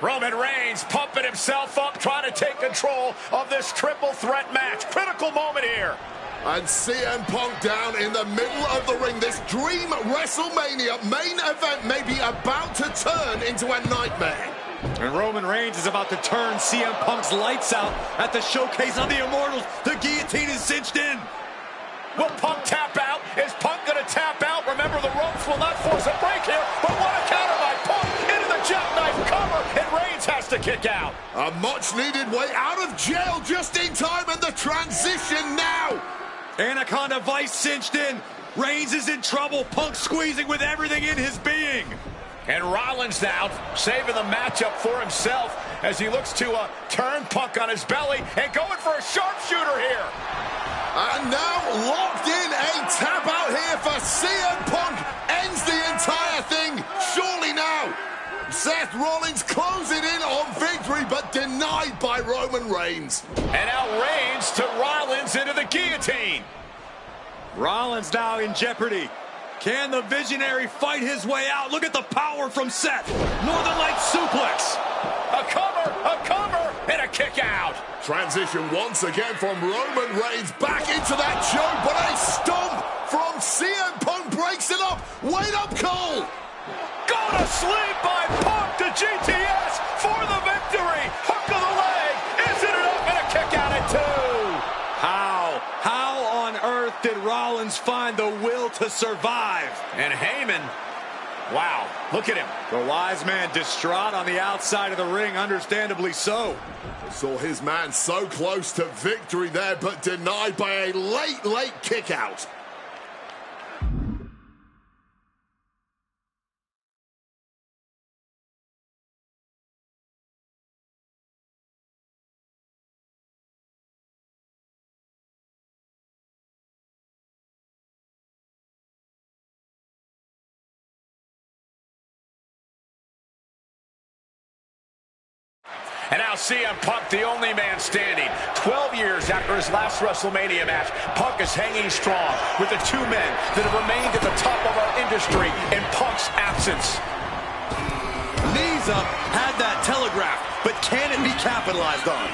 Roman Reigns pumping himself up, trying to take control of this triple threat match. Critical moment here. And CM Punk down in the middle of the ring. This dream WrestleMania main event may be about to turn into a nightmare. And Roman Reigns is about to turn CM Punk's lights out at the showcase of the Immortals. The guillotine is cinched in. Will Punk tap out? Is Punk going to tap out? Remember, the ropes will not force a break here, but what a counter by Punk into the jackknife cover, and Reigns has to kick out. A much-needed way out of jail just in time, and the transition now. Anaconda Vice cinched in. Reigns is in trouble. Punk squeezing with everything in his being. And Rollins now saving the matchup for himself as he looks to turn Punk on his belly and going for a sharpshooter here. And now locked in, a tap out here for CM Punk. Ends the entire thing, surely now. Seth Rollins closing in on victory, but denied by Roman Reigns. And now Reigns to Rollins into the guillotine. Rollins now in jeopardy. Can the Visionary fight his way out? Look at the power from Seth. Northern Lights suplex. A cover, and a kick out. Transition once again from Roman Reigns back into that choke, but a stomp from CM Punk breaks it up. Wait up, Cole. Go to sleep by Punk to GTS for the victory. Hook of the leg. Is it enough? And a kick out at 2. How on earth did Rollins find the will to survive? And Heyman, wow, look at him. The wise man distraught on the outside of the ring, understandably so. Saw his man so close to victory there, but denied by a late kick out. And now CM Punk, the only man standing. 12 years after his last WrestleMania match, Punk is hanging strong with the two men that have remained at the top of our industry in Punk's absence. Knees up, had that telegraphed, but can it be capitalized on?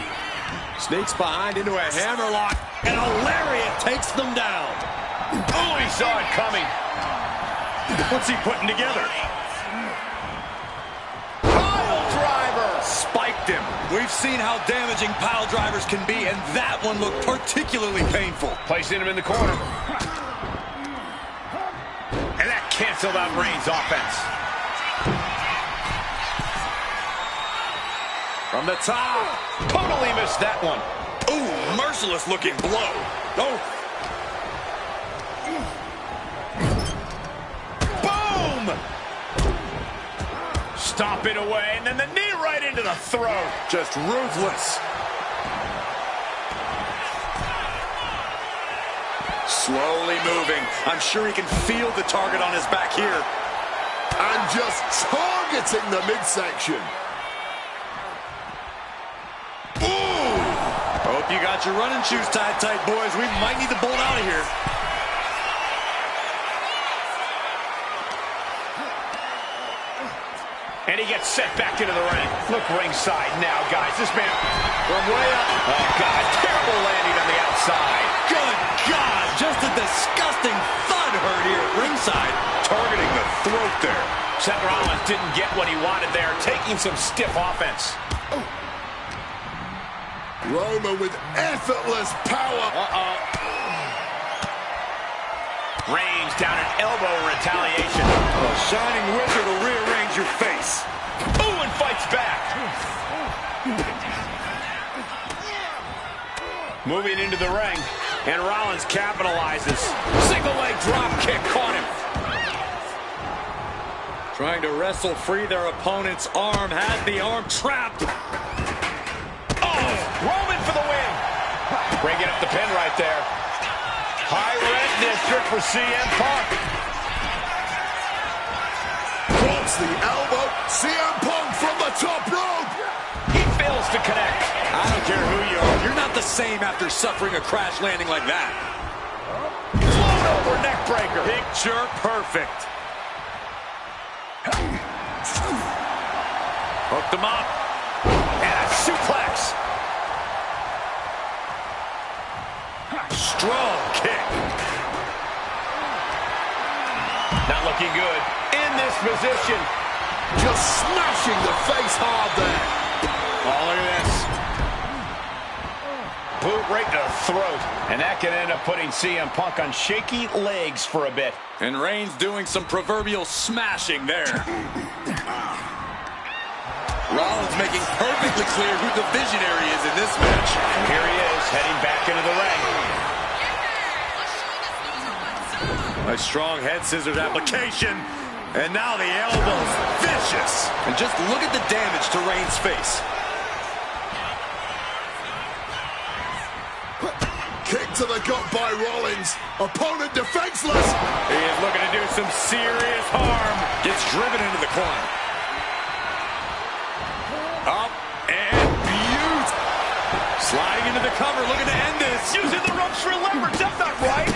Sneaks behind into a hammerlock, and a lariat takes them down. Oh, he saw it coming. What's he putting together? Spiked him. We've seen how damaging pile drivers can be, and that one looked particularly painful. Placing him in the corner. And that canceled out Reigns' offense. From the top. Totally missed that one. Ooh, merciless looking blow. Oh. Stomping away, and then the knee right into the throat. Just ruthless. Slowly moving. I'm sure he can feel the target on his back here. And just targeting the midsection. Ooh! Hope you got your running shoes tied tight, boys. We might need to bolt out of here. And he gets set back into the ring. Look ringside now, guys. This man from way up. Oh, God. Terrible landing on the outside. Good God. Just a disgusting thud heard here at ringside. Targeting the throat there. Seth Rollins didn't get what he wanted there. Taking some stiff offense. Roma with effortless power. Reigns down an elbow in retaliation. The Shining Wizard will rearrange your face. Ooh, and fights back. Moving into the ring, and Rollins capitalizes. Single leg drop kick caught him. Trying to wrestle free their opponent's arm. Had the arm trapped. Oh, Roman for the win. Breaking up the pin right there. High red district for CM Punk. Drops the elbow. CM Punk from the top rope. He fails to connect. I don't care who you are. You're not the same after suffering a crash landing like that. Float over neck breaker. Picture perfect. Hooked him up. looking good in this position. Just smashing the face hard there. Oh, look at this. Boot right to the throat. And that can end up putting CM Punk on shaky legs for a bit. And Reigns doing some proverbial smashing there. Rollins making perfectly clear who the visionary is in this match. And here he is, heading back into the ring. A strong head scissors application. And now the elbows, vicious. And just look at the damage to Reigns' face. Kick to the gut by Rollins. Opponent defenseless. He is looking to do some serious harm. Gets driven into the corner. Up and beautiful. Sliding into the cover, looking to end this. Using the ropes for leverage. That's not right.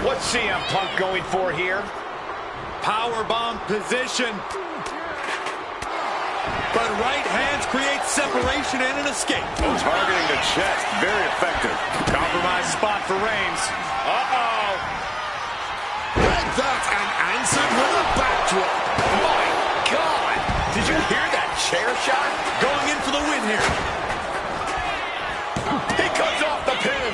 What's CM Punk going for here? Powerbomb position. But right hands create separation and an escape. Targeting the chest, very effective. Compromise spot for Reigns. Uh-oh. Read that and answered with a backdrop. My God! Did you hear that chair shot? Going in for the win here. He cuts off the pin.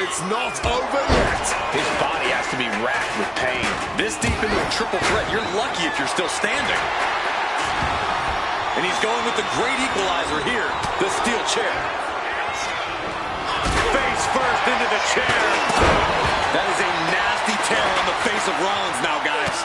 It's not over yet. His body has to be racked with pain. This deep into a triple threat, you're lucky if you're still standing. And he's going with the great equalizer here, the steel chair. Face first into the chair. That is a nasty tear on the face of Rollins now, guys.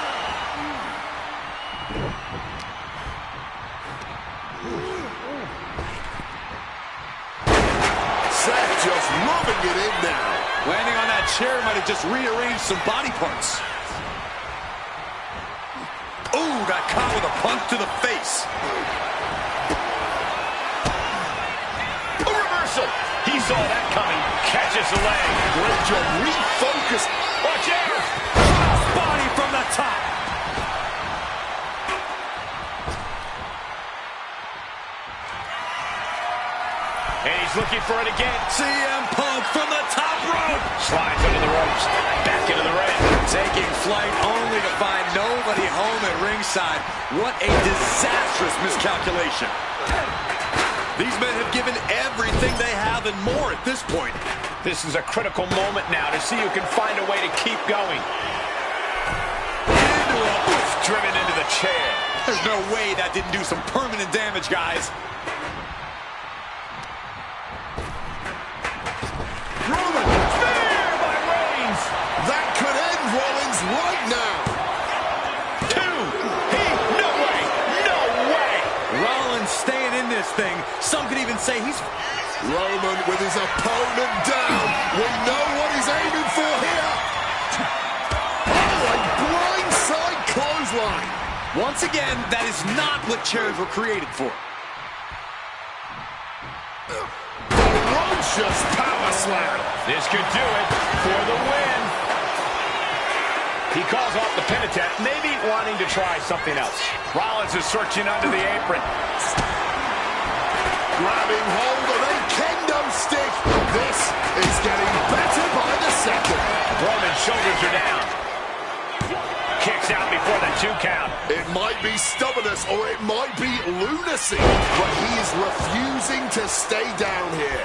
Seth just rubbing it in now. Landing on that chair might have just rearranged some body parts. Ooh, got caught with a punch to the face. A reversal. He saw that coming. Catches the leg. Great job. Refocus. Watch out. Cross body from the top. And he's looking for it again. CM Punk from the top rope. Slides under the ropes. Back into the ring. Taking flight only to find nobody home at ringside. What a disastrous miscalculation. These men have given everything they have and more at this point. This is a critical moment now to see who can find a way to keep going. Driven into the chair. There's no way that didn't do some permanent damage, guys. Roman. Spear by Reigns. That could end Rollins right now. No way. No way. Rollins staying in this thing. Some could even say he's... Roman with his opponent down. We know what he's aiming for here. Oh, a blindside clothesline. Once again, that is not what chairs were created for. Ferocious power slam. This could do it for the win. He calls off the pin attempt, maybe wanting to try something else. Rollins is searching under the apron. Grabbing hold of a kendo stick. This is getting better by the second. Roman's shoulders are down. Kicks out before the 2 count. It might be stubbornness or it might be lunacy, but he is refusing to stay down here.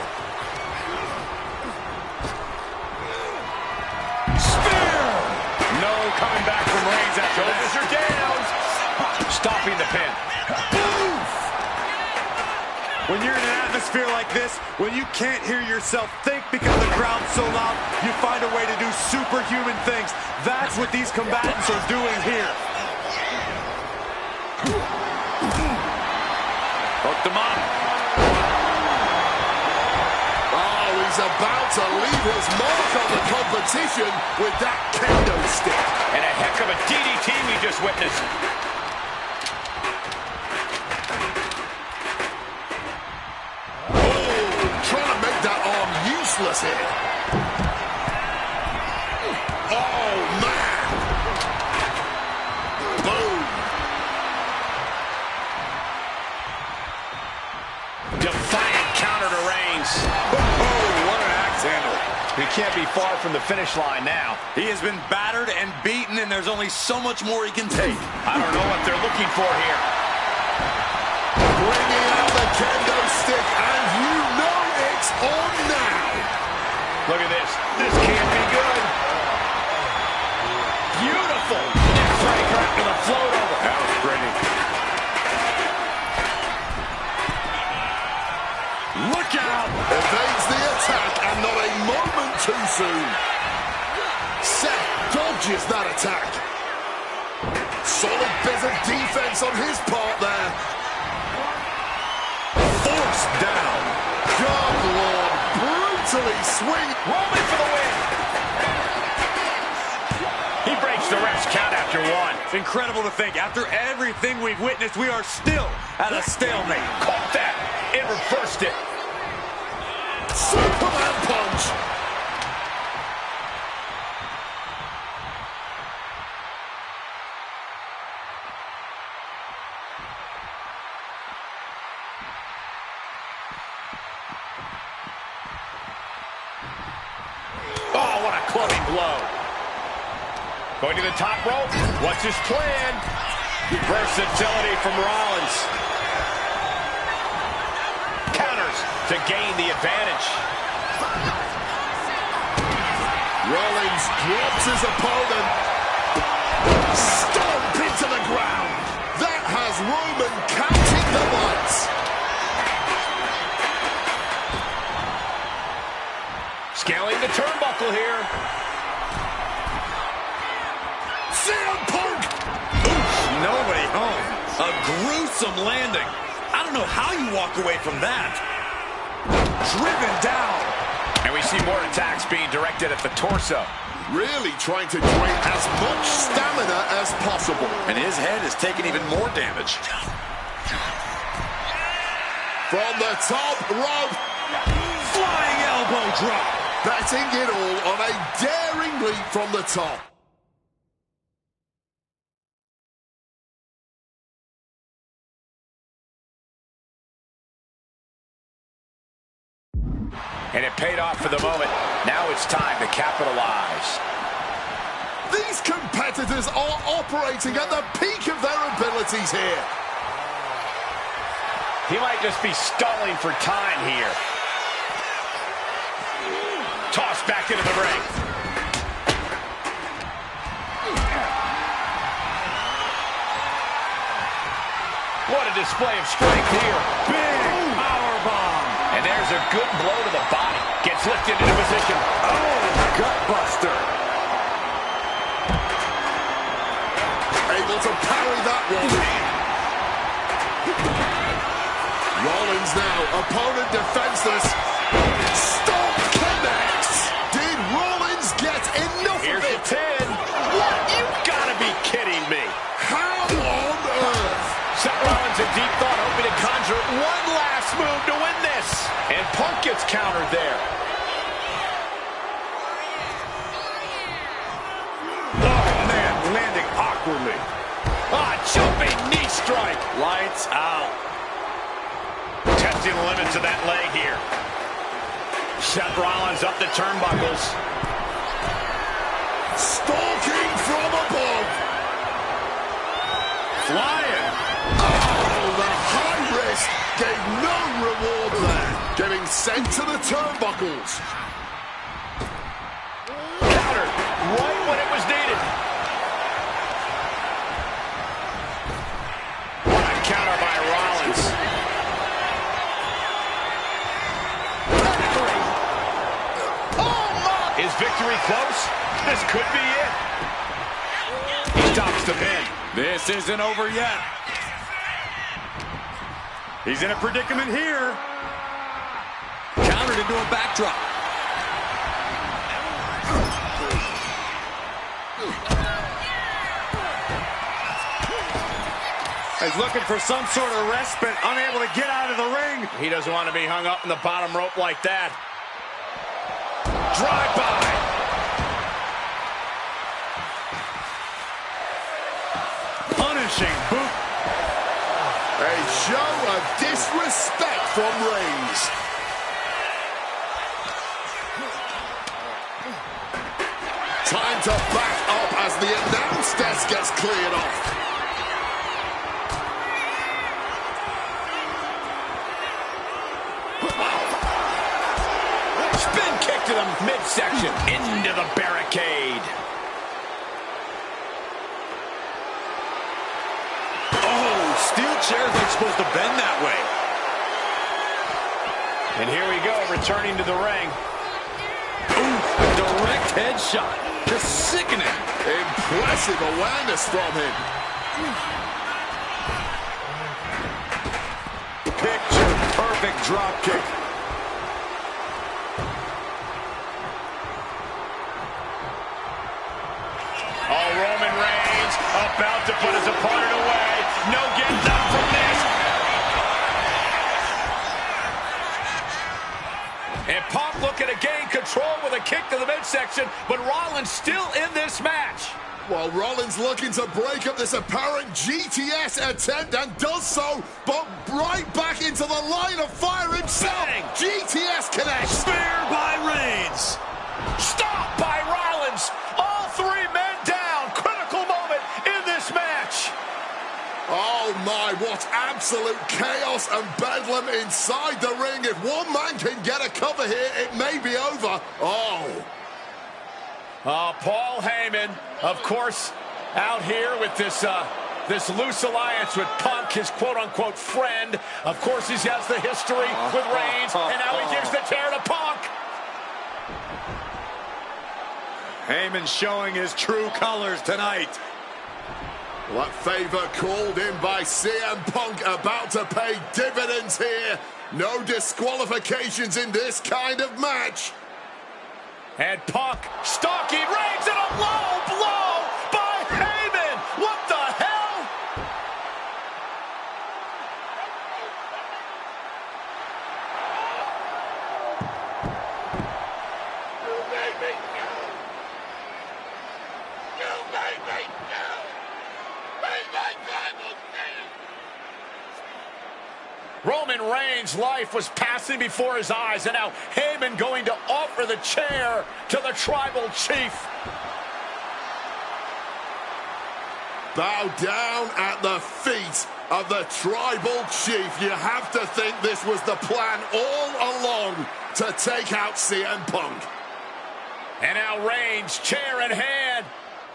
Spear! No coming back from Reigns after that. Shoulders are down. Stopping the pin. When you're in an atmosphere like this, when you can't hear yourself think because the crowd's so loud, you find a way to do superhuman things. That's what these combatants are doing here. Hooked him up. Oh, he's about to leave his mark on the competition with that kendo stick. And a heck of a DDT we just witnessed. Trying to make that arm useless here. Oh, man. Boom. Defiant counter to Reigns. Oh, what an axe handle. He can't be far from the finish line now. He has been battered and beaten, and there's only so much more he can take. I don't know what they're looking for here. Bringing out the kendo stick, and you know it's on now. Look at this. This can't be good. Beautiful. Neckbreaker after the float over. That was pretty. Look out! Evades the attack, and not a moment too soon. Seth dodges that attack. Solid bit of defense on his part there. Forced down. God, Lord, brutally swing. Roman for the win. He breaks the ref's count after one. It's incredible to think, after everything we've witnessed, we are still at a stalemate. Caught that. It reversed it. Superman punch. Oh, what a clubbing blow. Going to the top rope. What's his plan? Versatility from Rollins. Counters to gain the advantage. Rollins drops his opponent. Stomp into the ground. That has Roman counting the lights. Scaling the turnbuckle here. CM Punk. Oof, nobody home. A gruesome landing. I don't know how you walk away from that. Driven down. And we see more attacks being directed at the torso. Really trying to drain as much stamina as possible. And his head is taking even more damage. From the top rope. Flying elbow drop. Betting it all on a daring leap from the top. And it paid off for the moment. Now it's time to capitalize. These competitors are operating at the peak of their abilities here. He might just be stalling for time here. Tossed back into the ring. What a display of strength here. Big power bomb. And there's a good blow to the body. Gets lifted into position. Oh, gut buster. Able to parry that one. Rollins now, opponent defenseless. Stomp connects. Did Rollins get enough Here's of it? the pin. What? You've got to be kidding me. How on earth? Seth Rollins in deep thought, hoping to conjure one last move to win this. And Punk gets countered there. Oh, man, landing awkwardly. Jumping knee strike. Lights out. Testing the limits of that leg here. Seth Rollins up the turnbuckles. Stalking from above. Flying. Oh, the high risk gave no reward there. Getting sent to the turnbuckles. Counter right when it was needed. What a counter by Rollins. Oh, my. Is victory close? This could be it. He stops the pin. This isn't over yet. He's in a predicament here. Countered into a backdrop. He's looking for some sort of respite, unable to get out of the ring. He doesn't want to be hung up in the bottom rope like that. Drive-by. Punishing boot. A show of disrespect from Reigns. to back up as the announce desk gets cleared off. Spin kick to the midsection, into the barricade. Oh, steel chairs ain't supposed to bend that way. And here we go, returning to the ring. Ooh, a direct headshot. Just sickening. Impressive awareness from him. Picture perfect drop kick. Oh, Roman Reigns about to put his opponent away. No getting up from this. And Punk looking to gain control with a kick to the midsection, but Rollins still in this match. Well, Rollins looking to break up this apparent GTS attempt and does so, but right back into the line of fire himself. Bang. GTS connects. Spear by Reigns. Stop by Rollins. All three men down. Critical moment in this match. Oh my, what absolute chaos and bedlam inside the ring. If one man can get a cover here, it may be over. Paul Heyman, of course, out here with this loose alliance with Punk, his quote-unquote friend. Of course, he has the history with Reigns, and now he gives the tear to Punk. Heyman showing his true colors tonight. That favor called in by CM Punk about to pay dividends here. No disqualifications in this kind of match. And Punk stalking Reigns and a low blow by Heyman. What the hell? You made me go. You made me go. Made my Bible stand. Roman Reigns' life was passing before his eyes, and now Heyman going to offer the chair to the tribal chief. Bow down at the feet of the tribal chief. You have to think this was the plan all along to take out CM Punk. And now Reigns, chair in hand.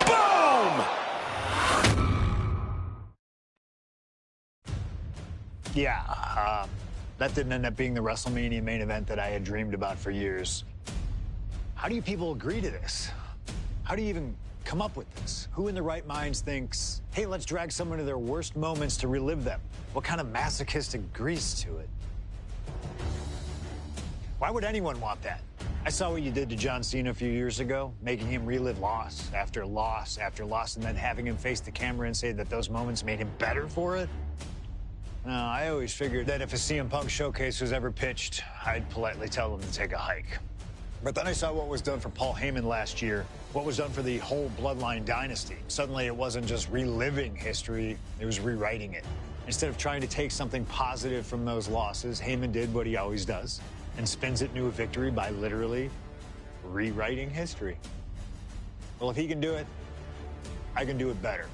Boom! Yeah, that didn't end up being the WrestleMania main event that I had dreamed about for years. How do you people agree to this? How do you even come up with this? Who in their right minds thinks, hey, let's drag someone to their worst moments to relive them? What kind of masochistic agrees to it? Why would anyone want that? I saw what you did to John Cena a few years ago, making him relive loss after loss after loss, and then having him face the camera and say that those moments made him better for it. No, I always figured that if a CM Punk showcase was ever pitched, I'd politely tell them to take a hike. But then I saw what was done for Paul Heyman last year, what was done for the whole Bloodline dynasty. Suddenly it wasn't just reliving history, it was rewriting it. Instead of trying to take something positive from those losses, Heyman did what he always does and spins it into a victory by literally rewriting history. Well, if he can do it, I can do it better.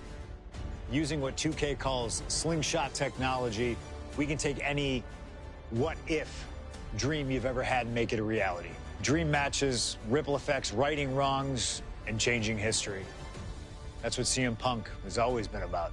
Using what 2K calls slingshot technology, we can take any what-if dream you've ever had and make it a reality. Dream matches, ripple effects, righting wrongs, and changing history. That's what CM Punk has always been about.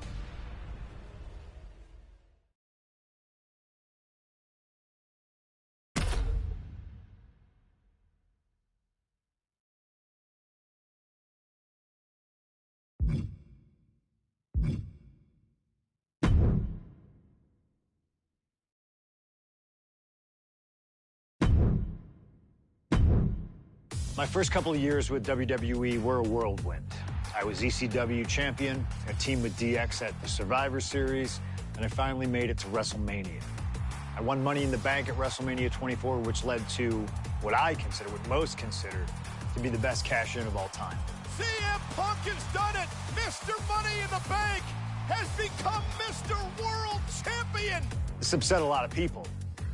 My first couple of years with WWE were a whirlwind. I was ECW champion, a team with DX at the Survivor Series, and I finally made it to WrestleMania. I won Money in the Bank at WrestleMania 24, which led to what I consider, what most consider, to be the best cash-in of all time. CM Punk has done it! Mr. Money in the Bank has become Mr. World Champion! This upset a lot of people,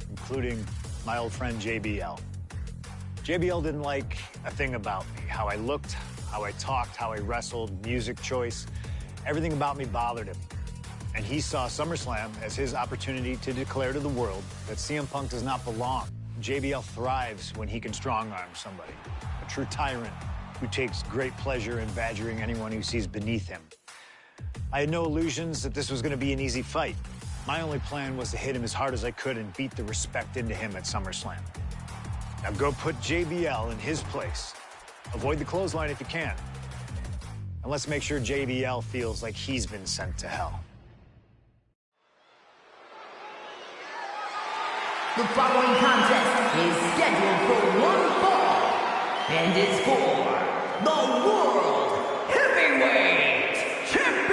including my old friend JBL. JBL didn't like a thing about me, how I looked, How I talked, how I wrestled, music choice. Everything about me bothered him. And he saw SummerSlam as his opportunity to declare to the world that CM Punk does not belong. JBL thrives when he can strong-arm somebody. A true tyrant who takes great pleasure in badgering anyone who sees beneath him. I had no illusions that this was going to be an easy fight. My only plan was to hit him as hard as I could and beat the respect into him at SummerSlam. Now go put JBL in his place. Avoid the clothesline if you can. And let's make sure JBL feels like he's been sent to hell. The following contest is scheduled for one fall and is for the World Heavyweight Championship.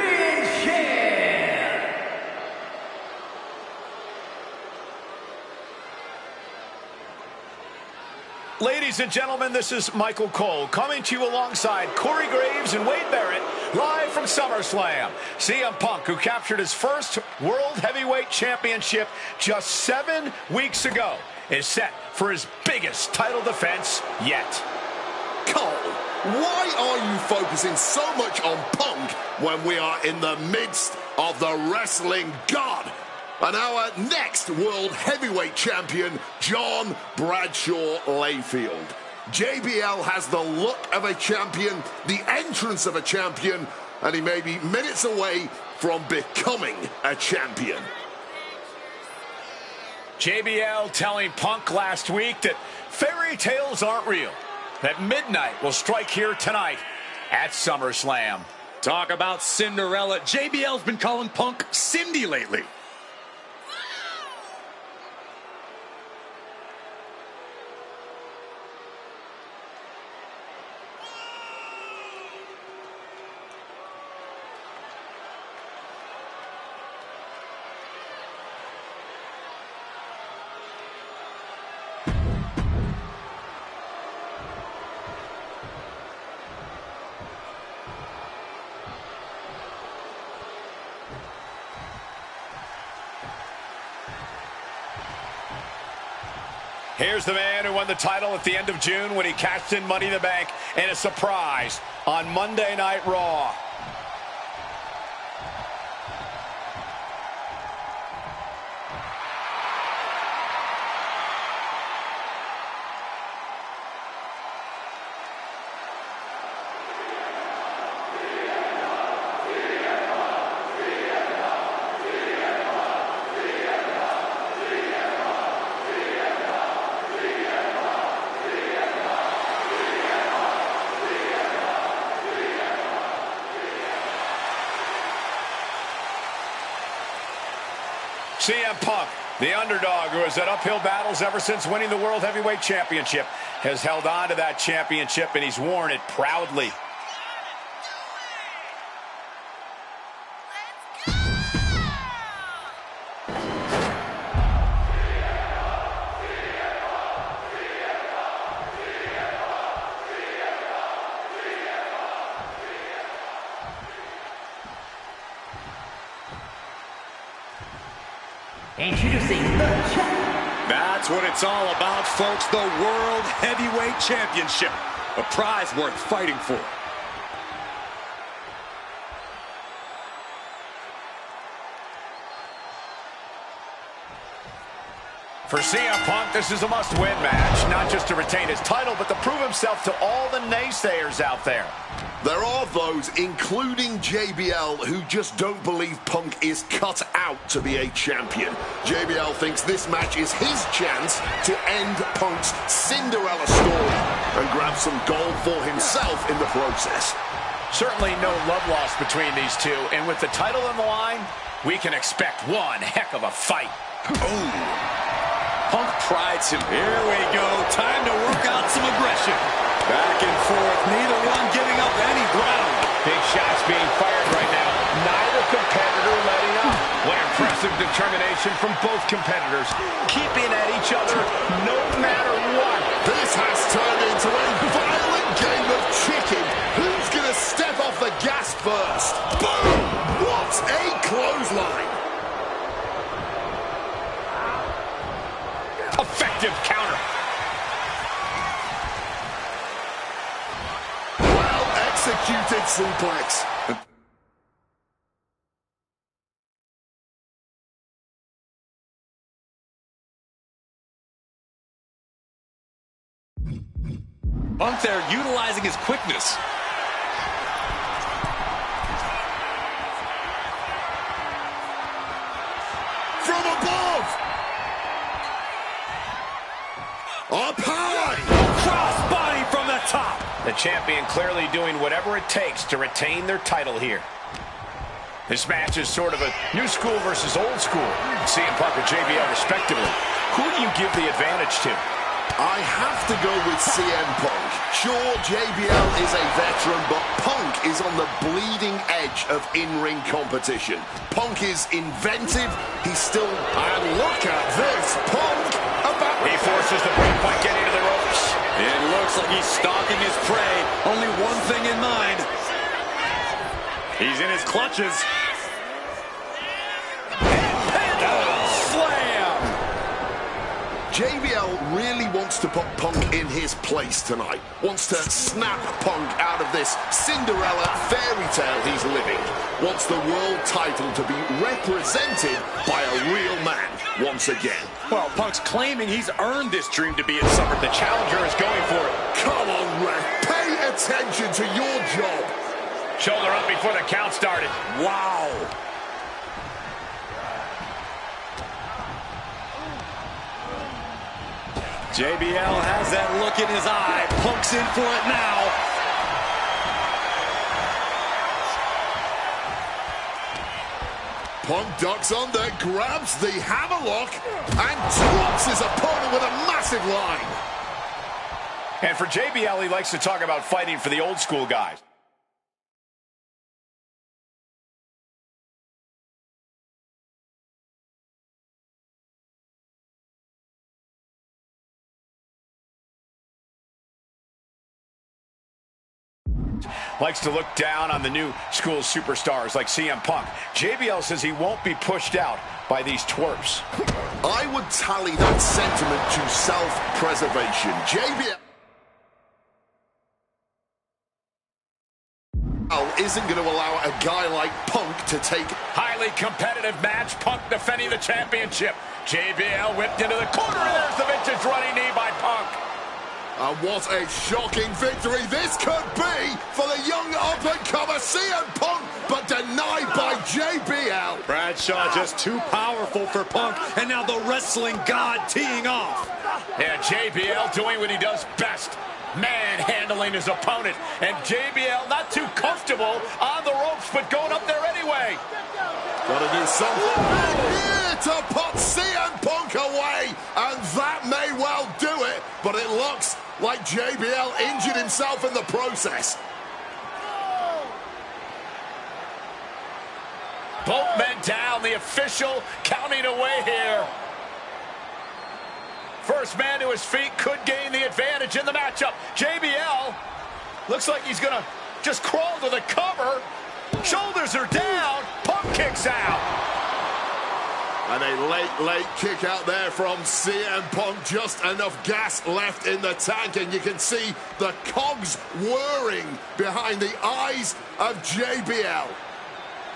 Ladies and gentlemen, this is Michael Cole coming to you alongside Corey Graves and Wade Barrett, live from SummerSlam. CM Punk, who captured his first World Heavyweight Championship just 7 weeks ago, is set for his biggest title defense yet. Cole, why are you focusing so much on Punk when we are in the midst of the wrestling god? And our next World Heavyweight Champion, John Bradshaw Layfield. JBL has the look of a champion, the entrance of a champion, and he may be minutes away from becoming a champion. JBL telling Punk last week that fairy tales aren't real, that midnight will strike here tonight at SummerSlam. Talk about Cinderella. JBL's been calling Punk Cindy lately. Here's the man who won the title at the end of June when he cashed in Money in the Bank in a surprise on Monday Night Raw. CM Punk, the underdog who has had uphill battles ever since winning the World Heavyweight Championship, has held on to that championship and he's worn it proudly. Introducing the champ. That's what it's all about, folks. The World Heavyweight Championship. A prize worth fighting for. For CM Punk, this is a must-win match, not just to retain his title, but to prove himself to all the naysayers out there. There are those, including JBL, who just don't believe Punk is cut out to be a champion. JBL thinks this match is his chance to end Punk's Cinderella story and grab some gold for himself in the process. Certainly no love lost between these two, and with the title on the line, we can expect one heck of a fight. Oh. Punk prides him. Here we go. Time to work out some aggression. Back and forth. Neither one giving up any ground. Big shots being fired right now. Neither competitor letting up. What impressive determination from both competitors. Keeping at each other no matter what. This has turned into a violent game of chicken. Who's going to step off the gas first? Boom! What a clothesline. Effective counter. Well Inverted suplex. Punk there utilizing his quickness. From above. Up high. Crossbody from the top. The champion clearly doing whatever it takes to retain their title here. This match is sort of a new school versus old school. CM Punk and JBL respectively. Who do you give the advantage to? I have to go with CM Punk. Sure, JBL is a veteran, but Punk is on the bleeding edge of in-ring competition. Punk is inventive. He's still... And look at this. Punk about... He forces the breakpoint getting to the ropes. It looks like he's stalking his prey. Only one thing in mind. He's in his clutches. JBL really wants to put Punk in his place tonight. Wants to snap Punk out of this Cinderella fairy tale he's living. Wants the world title to be represented by a real man once again. Well, Punk's claiming he's earned this dream to be at Summer. The challenger is going for it. Come on, ref. Pay attention to your job. Shoulder up before the count started. Wow. JBL has that look in his eye. Punk's in for it now. Punk ducks under, grabs the hammerlock, and drops his opponent with a massive line. And for JBL, he likes to talk about fighting for the old school guys. Likes to look down on the new school superstars like CM Punk. JBL says he won't be pushed out by these twerps. I would tally that sentiment to self-preservation. JBL isn't going to allow a guy like Punk to take... Highly competitive match. Punk defending the championship. JBL whipped into the corner, and there's the vintage running knee by Punk. And what a shocking victory this could be for the young up-and-comer CM Punk, but denied by JBL. Bradshaw just too powerful for Punk, and now the wrestling god teeing off. Yeah, JBL doing what he does best, manhandling his opponent. And JBL not too comfortable on the ropes, but going up there anyway. Gotta do something here to put CM Punk away, and that may well do it, but it looks like JBL injured himself in the process. Both men down, the official counting away here. First man to his feet could gain the advantage in the matchup. JBL looks like he's gonna just crawl to the cover. Shoulders are down. Punk kicks out. And a late kick out there from CM Punk. Just enough gas left in the tank, and you can see the cogs whirring behind the eyes of JBL.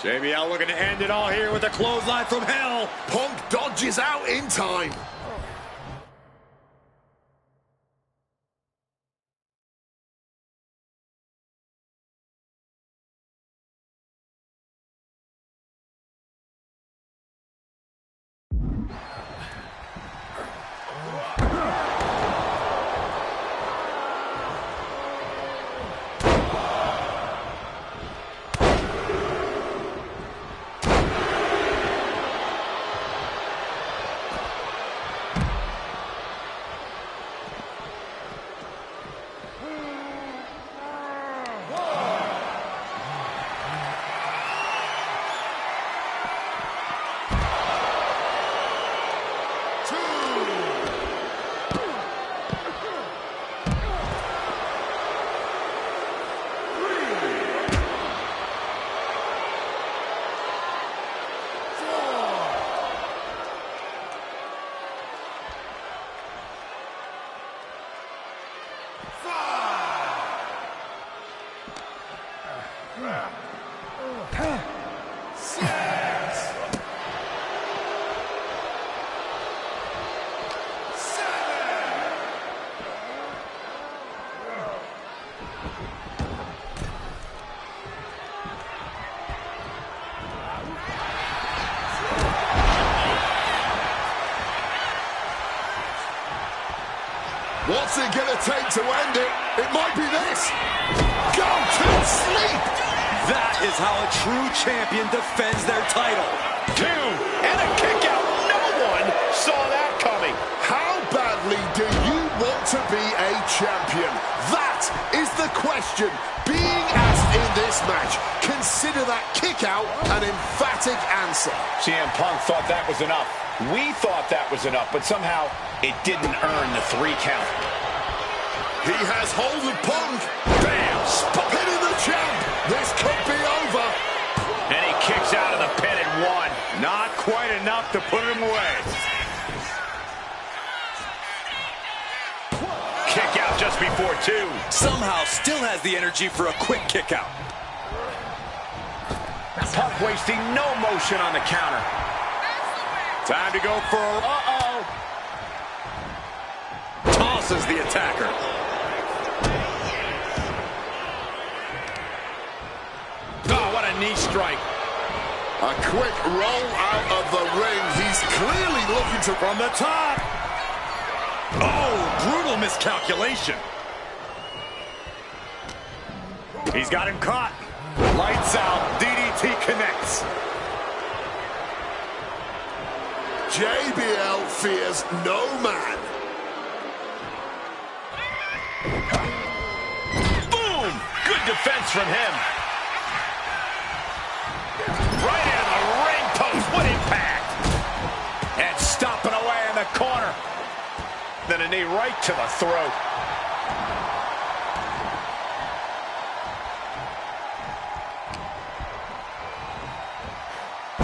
JBL looking to end it all here with a clothesline from hell. Punk dodges out in time. What's it going to take to end it? It might be this. Go to sleep. That is how a true champion defends their title. 2, and a kick out. No one saw that coming. How badly do you want to be a champion? That is the question being asked in this match. Consider that kick out an emphatic answer. CM Punk thought that was enough. We thought that was enough, but somehow it didn't earn the 3 count. He has hold of Punk. Bam! Pinning the champ. This could be over. And he kicks out of the pin at 1. Not quite enough to put him away. Kick out just before 2. Somehow still has the energy for a quick kick out. Punk wasting no motion on the counter. Time to go for a... Tosses the attacker. Oh, what a knee strike. A quick roll out of the ring. He's clearly looking to... From the top. Oh, brutal miscalculation. He's got him caught. Lights out. DDT connects. JBL fears no man. Boom! Good defense from him. Right into the ring post. What impact! And stomping away in the corner. Then a knee right to the throat.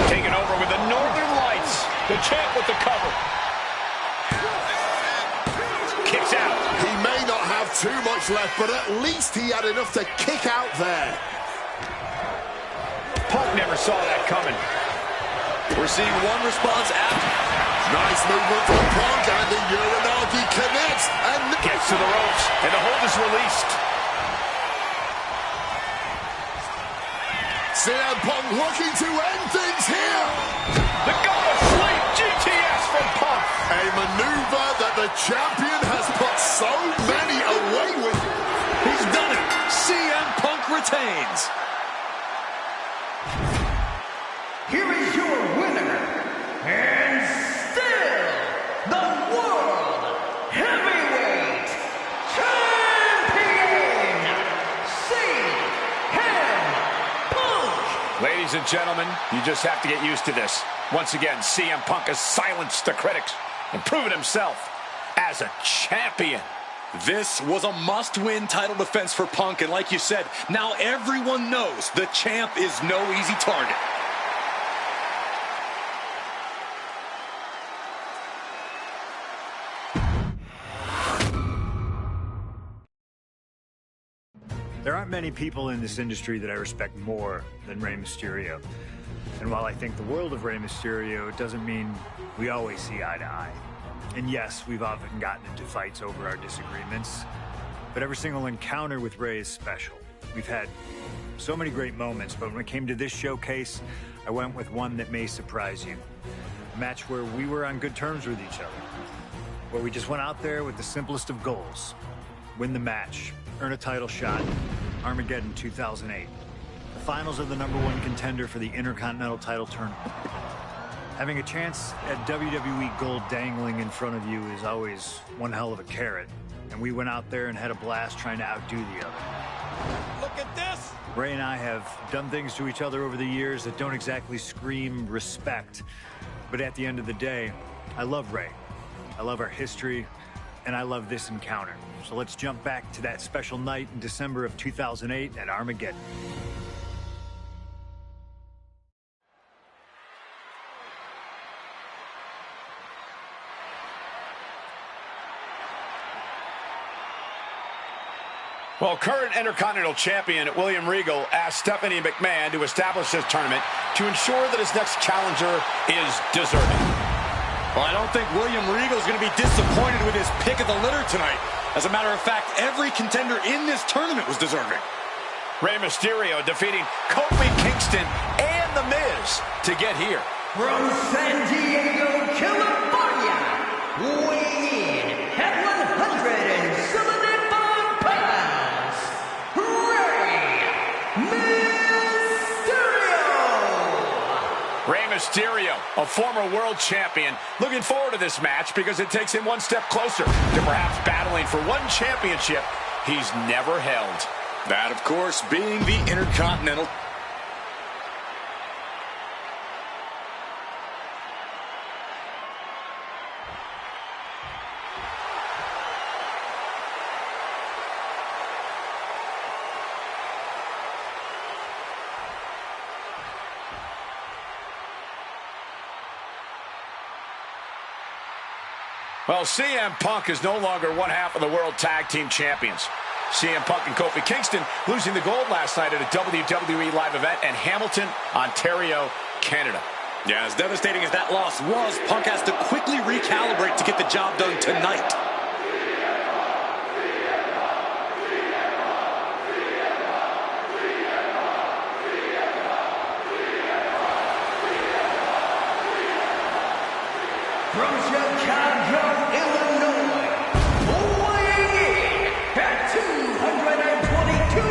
Taking over with the Northern Lights. The champ with the cover. Kicks out. He may not have too much left, but at least he had enough to kick out there. Punk never saw that coming. We're seeing one response after. Nice movement from Punk, and the Uranagi connects. And Gets to the ropes, and the hold is released. CM Punk looking to end things here. The go to sleep, GTS from Punk. A maneuver that the champion has put so many away with. He's done it. CM Punk retains. Here is your winner, and still the World Heavyweight Champion, CM Punk. Ladies and gentlemen, you just have to get used to this. Once again, CM Punk has silenced the critics and proven himself as a champion. This was a must-win title defense for Punk, and like you said, now everyone knows the champ is no easy target. There aren't many people in this industry that I respect more than Rey Mysterio. And while I think the world of Rey Mysterio, it doesn't mean we always see eye to eye. And yes, we've often gotten into fights over our disagreements, but every single encounter with Rey is special. We've had so many great moments, but when it came to this showcase, I went with one that may surprise you. A match where we were on good terms with each other, where we just went out there with the simplest of goals: win the match, earn a title shot. Armageddon 2008. The finals of the #1 contender for the Intercontinental title tournament. Having a chance at WWE gold dangling in front of you is always one hell of a carrot. And we went out there and had a blast trying to outdo the other. Look at this. Rey and I have done things to each other over the years that don't exactly scream respect. But at the end of the day, I love Rey. I love our history, and I love this encounter. So let's jump back to that special night in December of 2008 at Armageddon. Well, current Intercontinental Champion William Regal asked Stephanie McMahon to establish this tournament to ensure that his next challenger is deserving. Well, I don't think William Regal is going to be disappointed with his pick of the litter tonight. As a matter of fact, every contender in this tournament was deserving. Rey Mysterio defeating Kofi Kingston and The Miz to get here. From San Diego, California, weighing in at 105 Mysterio, a former world champion, looking forward to this match because it takes him one step closer to perhaps battling for one championship he's never held. That, of course, being the Intercontinental. Well, CM Punk is no longer one half of the World Tag Team Champions. CM Punk and Kofi Kingston losing the gold last night at a WWE live event in Hamilton, Ontario, Canada. Yeah, as devastating as that loss was, Punk has to quickly recalibrate to get the job done tonight. From Chicago, Illinois, weighing in at 222.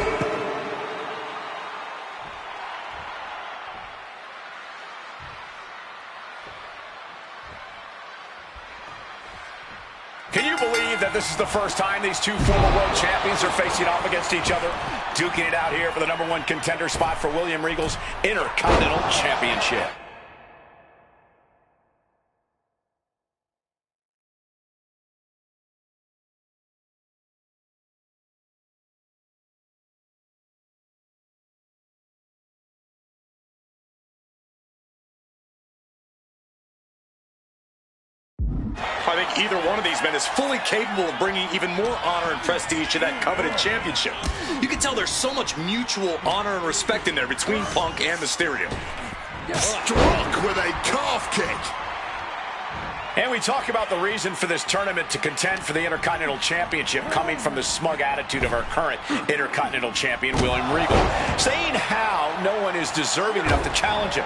Can you believe that this is the first time these two former world champions are facing off against each other? Duking it out here for the #1 contender spot for William Regal's Intercontinental Championship. I think either one of these men is fully capable of bringing even more honor and prestige to that coveted championship. You can tell there's so much mutual honor and respect in there between Punk and Mysterio. Struck with a calf kick. And we talk about the reason for this tournament to contend for the Intercontinental Championship coming from the smug attitude of our current Intercontinental Champion, William Regal, saying how no one is deserving enough to challenge him.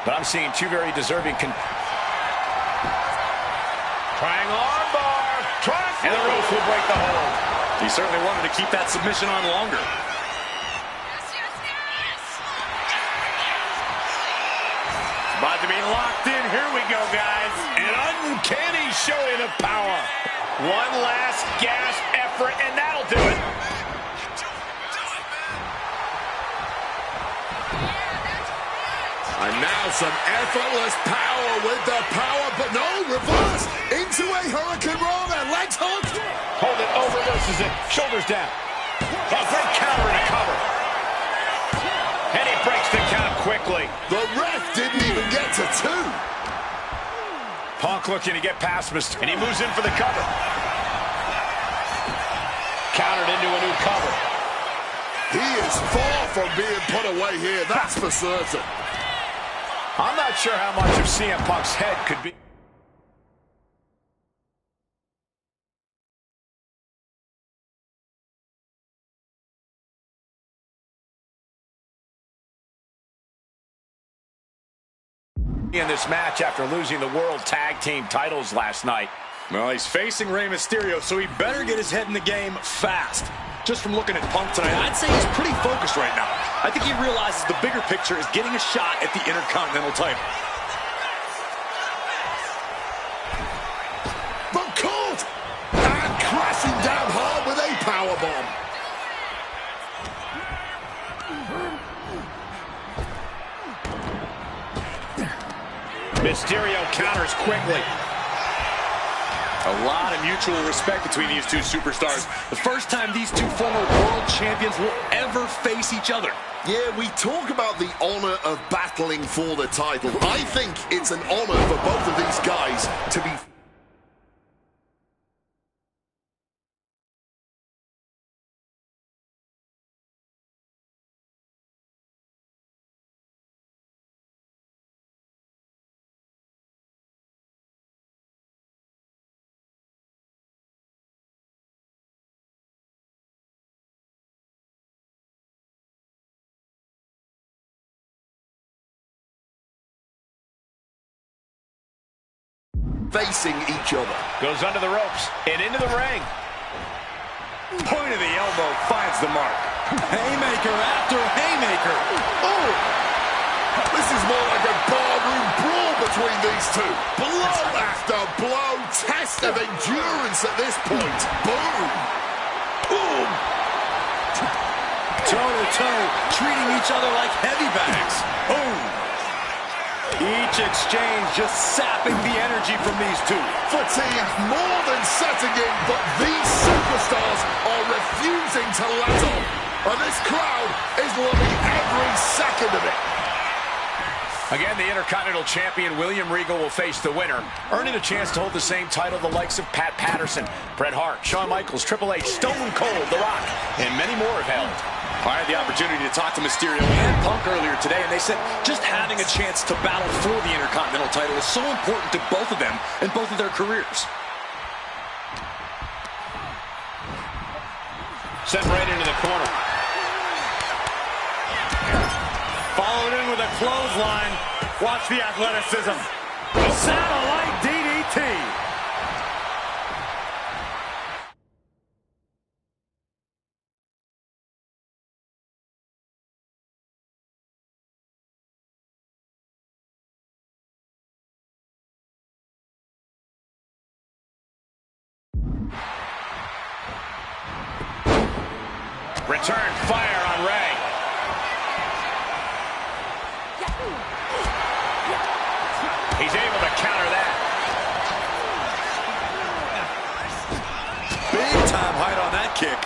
But I'm seeing two very deserving trying armbar. And the ropes will break the hold. He certainly wanted to keep that submission on longer. About to be locked in. Here we go, guys. An uncanny showing of power. One last gasp effort, and that'll do it. And now some effortless power with the power, but no, reverse into a Hurricane Rana, legs hooked. Hold it, reverses it, shoulders down. A great counter and a cover. And he breaks the count quickly. The ref didn't even get to two. Punk looking to get past Mysterio, and he moves in for the cover. Countered into a new cover. He is far from being put away here, that's for certain. I'm not sure how much of CM Punk's head could be. In this match after losing the World Tag Team titles last night. Well, he's facing Rey Mysterio, so he better get his head in the game fast. Just from looking at Punk tonight, I'd say he's pretty focused right now. I think he realizes the bigger picture is getting a shot at the Intercontinental title. But caught! And crashing down hard with a powerbomb. Mysterio counters quickly. A lot of mutual respect between these two superstars. The first time these two former world champions will ever face each other. Yeah, we talk about the honor of battling for the title. I think it's an honor for both of these guys to be facing each other. Goes under the ropes and into the ring. Point of the elbow finds the mark. Haymaker after haymaker. Oh! This is more like a barroom brawl between these two. Blow after blow. Test of endurance at this point. Boom! Boom! Toe-to-toe, treating each other like heavy bags. Boom! Each exchange just sapping the energy from these two. Fatigue more than setting in, but these superstars are refusing to let up. And this crowd is loving every second of it. Again, the Intercontinental Champion William Regal will face the winner, earning a chance to hold the same title the likes of Pat Patterson, Bret Hart, Shawn Michaels, Triple H, Stone Cold, The Rock, and many more have held. I had the opportunity to talk to Mysterio and Punk earlier today, and they said just having a chance to battle for the Intercontinental title is so important to both of them and both of their careers. Sent right into the corner. Followed in with a clothesline. Watch the athleticism. Satellite DDT. Return fire on Ray. He's able to counter that. Big time height on that kick.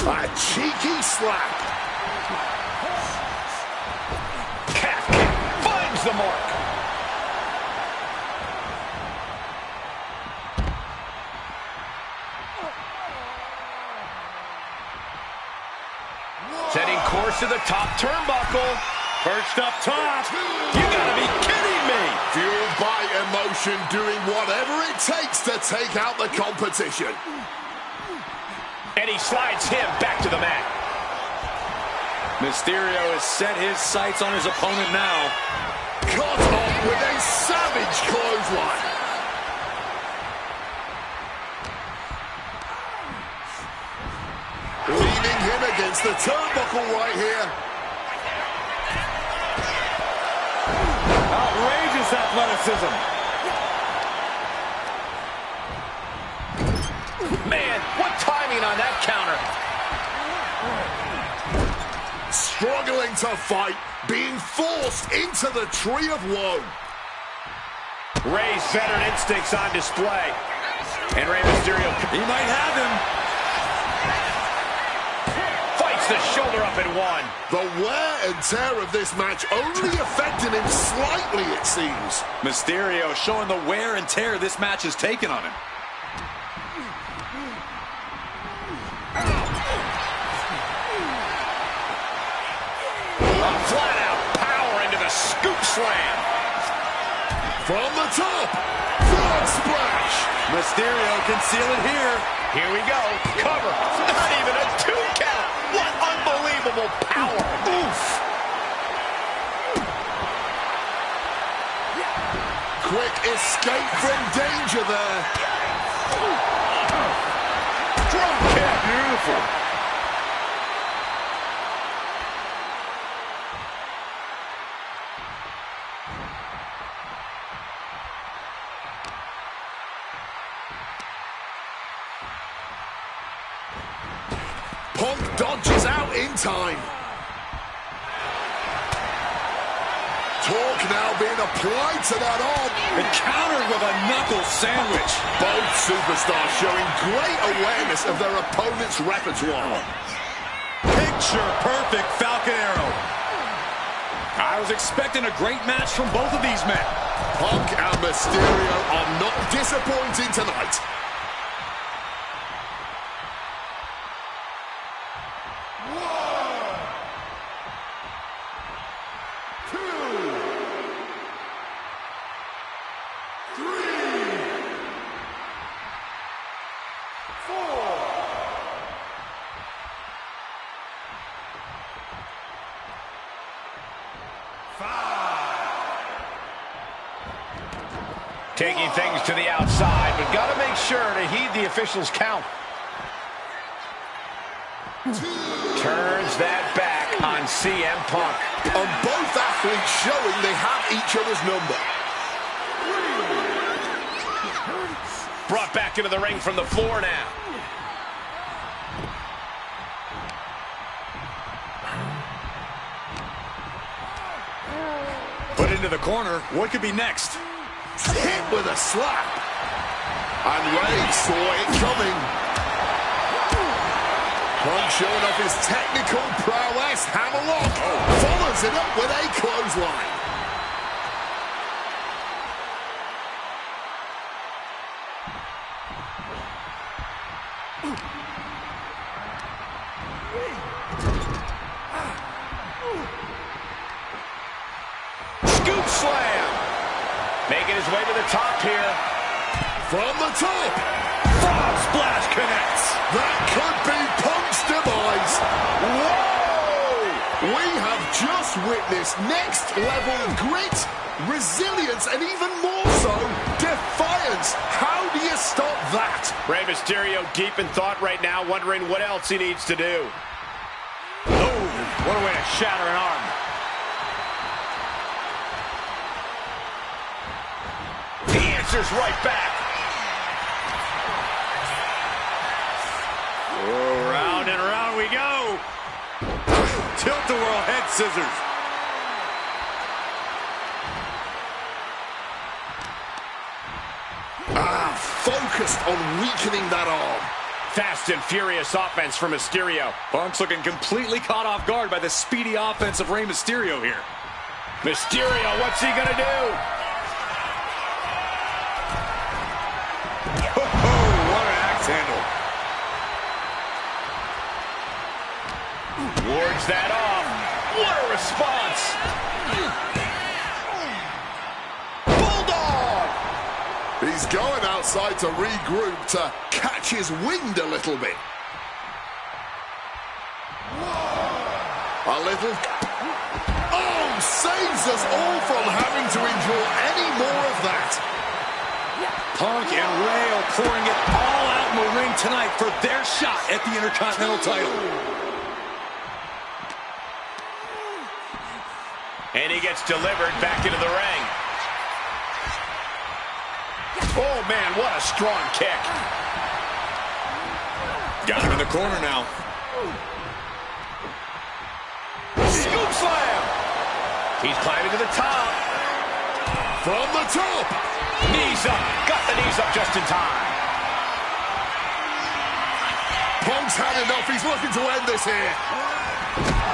A cheeky slap. Calf kick finds the mark. Setting course to the top turnbuckle. Perched up top. You gotta be kidding me. Fueled by emotion, doing whatever it takes to take out the competition. And he slides him back to the mat. Mysterio has set his sights on his opponent now. Caught off with a savage clothesline. Leaving him against the turnbuckle right here. Outrageous athleticism. Man, what timing on that counter. Struggling to fight, being forced into the tree of woe. Ray's veteran instincts on display. And Rey Mysterio, He might have him. fights the shoulder up and one. The wear and tear of this match only affecting him slightly, it seems. Mysterio showing the wear and tear this match has taken on him. Flat out power into the scoop slam. From the top, frog splash. Mysterio can seal it here. Here we go. Cover. Not even a 2 count. What unbelievable power. Oof. Quick escape from danger there. Drop kick. Beautiful. Punk dodges out in time. Torque now being applied to that arm. And countered with a knuckle sandwich. Both superstars showing great awareness of their opponent's repertoire. Picture perfect Falcon Arrow. I was expecting a great match from both of these men. Punk and Mysterio are not disappointing tonight. Taking things to the outside, but got to make sure to heed the official's count. Turns that back on CM Punk. And both athletes showing they have each other's number. Brought back into the ring from the floor now. Put into the corner. What could be next? Hit with a slap. And Ray saw it coming. Punk showing off his technical prowess. Hammerlock follows it up with a clothesline. Scoop slam. Making his way to the top here. From the top. Frog splash connects. That could be Punk's demise. Whoa! We have just witnessed next level grit, resilience, and even more so, defiance. How do you stop that? Rey Mysterio deep in thought right now, wondering what else he needs to do. Oh, what a way to shatter an arm. He answers right back. Oh, round and round we go. Tilt-a-whirl head scissors. Focused on weakening that arm. Fast and furious offense from Mysterio. Punk's looking completely caught off guard by the speedy offense of Rey Mysterio here. Mysterio, what's he gonna do? Oh, what an axe handle. Wards that off. What a response. Bulldog! He's going outside to regroup, to catch his wind a little bit. A little... Oh, saves us all from having to endure any more of that. Punk and Rey are pouring it all out in the ring tonight for their shot at the Intercontinental title. And he gets delivered back into the ring. Oh, man, what a strong kick. Got him in the corner now. Scoop slam. He's climbing to the top. From the top. Knees up. Got the knees up just in time. Punk's had enough. He's looking to end this here.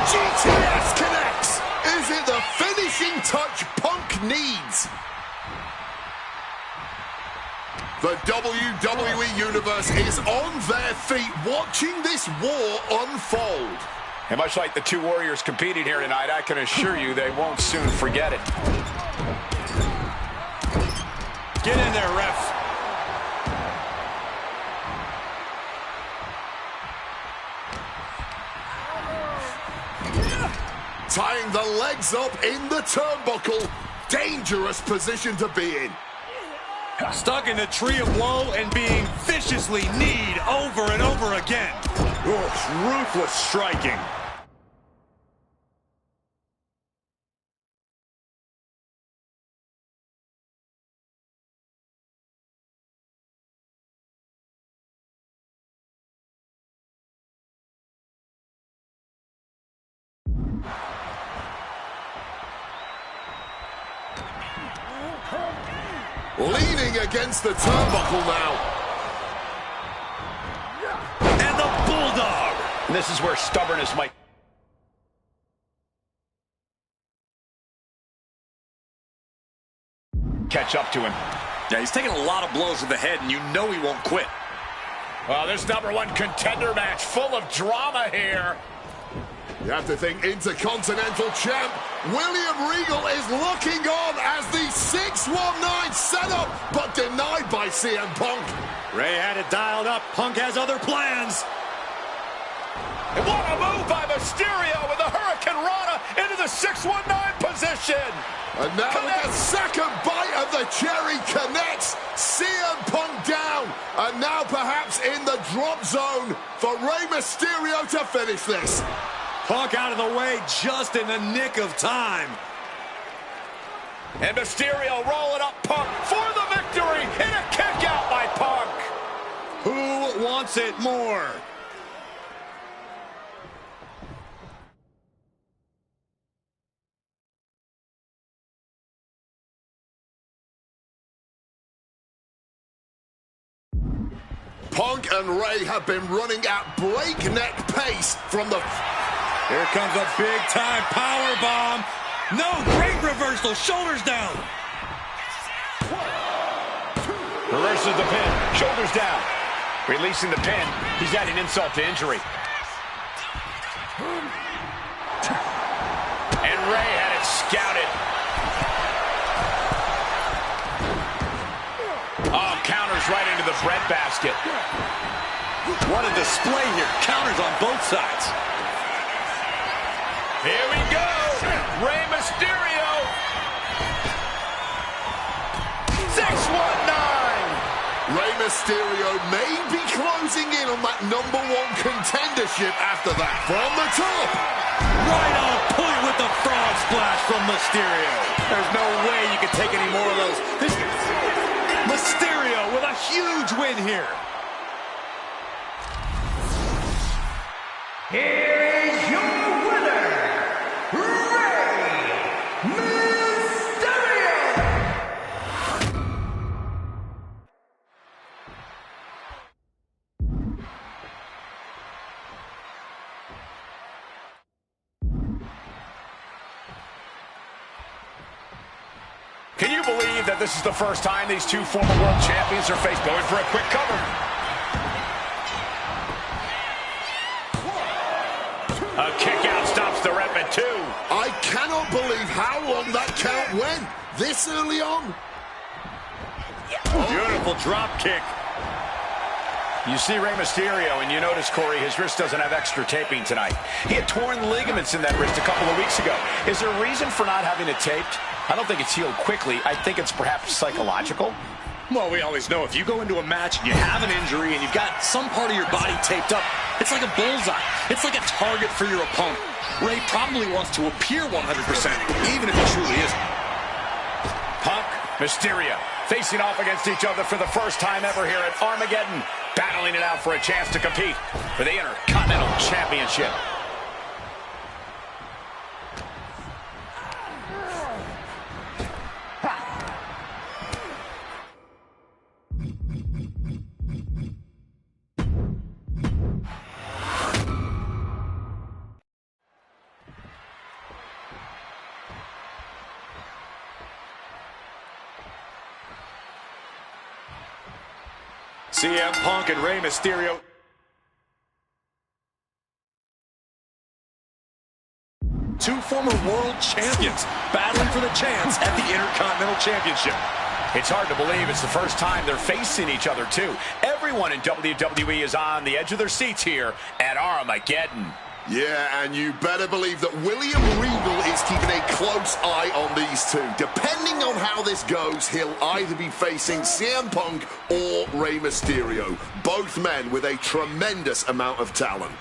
GTS connects. Is it the finishing touch Punk needs? The WWE Universe is on their feet watching this war unfold. And much like the two warriors competing here tonight, I can assure you they won't soon forget it. Get in there, ref. Tying the legs up in the turnbuckle. Dangerous position to be in. Stuck in the tree of woe and being viciously kneed over and over again. Ruthless striking. Leaning against the turnbuckle now. And the Bulldog. This is where stubbornness might... catch up to him. Yeah, he's taking a lot of blows to the head, and you know he won't quit. Well, this #1 contender match full of drama here. You have to think Intercontinental Champ William Regal is looking on as the 619 setup, but denied by CM Punk. Rey had it dialed up. Punk has other plans. And what a move by Mysterio with the Hurricane Rana into the 619 position. And now with the second bite of the cherry connects. CM Punk down. And now perhaps in the drop zone for Rey Mysterio to finish this. Punk out of the way just in the nick of time. And Mysterio rolling up Punk for the victory. And a kick out by Punk. Who wants it more? Punk and Rey have been running at breakneck pace from the... Here comes a big-time power bomb. No, great reversal. Shoulders down. Reverses the pin. Shoulders down. Releasing the pin. He's adding insult to injury. And Rey had it scouted. Oh, counters right into the breadbasket. What a display here. Counters on both sides. Here we go. Rey Mysterio. 619. Rey Mysterio may be closing in on that #1 contendership after that. From the top. Right on point with the frog splash from Mysterio. There's no way you can take any more of those. Mysterio with a huge win here. Here is your winner, Rey Mysterio! Can you believe that this is the first time these two former world champions are faced? Going for a quick cover. A kick out stops the rep at 2. I cannot believe how long that count went. This early on. Beautiful drop kick. You see Rey Mysterio, and you notice, Corey, his wrist doesn't have extra taping tonight. He had torn ligaments in that wrist a couple of weeks ago. Is there a reason for not having it taped? I don't think it's healed quickly. I think it's perhaps psychological. Well, we always know if you go into a match and you have an injury and you've got some part of your body taped up, it's like a bullseye. It's like a target for your opponent. Rey probably wants to appear 100%, even if he truly isn't. Punk, Mysterio, facing off against each other for the first time ever here at Armageddon, battling it out for a chance to compete for the Intercontinental Championship. CM Punk and Rey Mysterio. Two former world champions battling for the chance at the Intercontinental Championship. It's hard to believe it's the first time they're facing each other, too. Everyone in WWE is on the edge of their seats here at Armageddon. Yeah, and you better believe that William Regal is keeping a close eye on these two. Depending on how this goes, he'll either be facing CM Punk or Rey Mysterio. Both men with a tremendous amount of talent.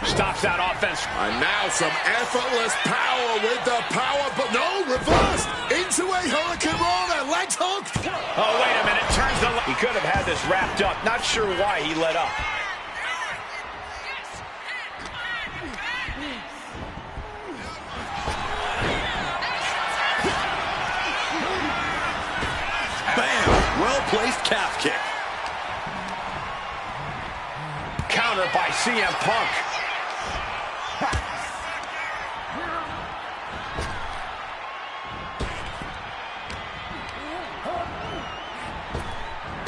Stops that offense. And now some effortless power with the power, but no, reversed into a Hurricane Rana, legs hooked. Oh, wait a minute, turns the... He could have had this wrapped up. Not sure why he let up. Bam! Well-placed calf kick. Counter by CM Punk.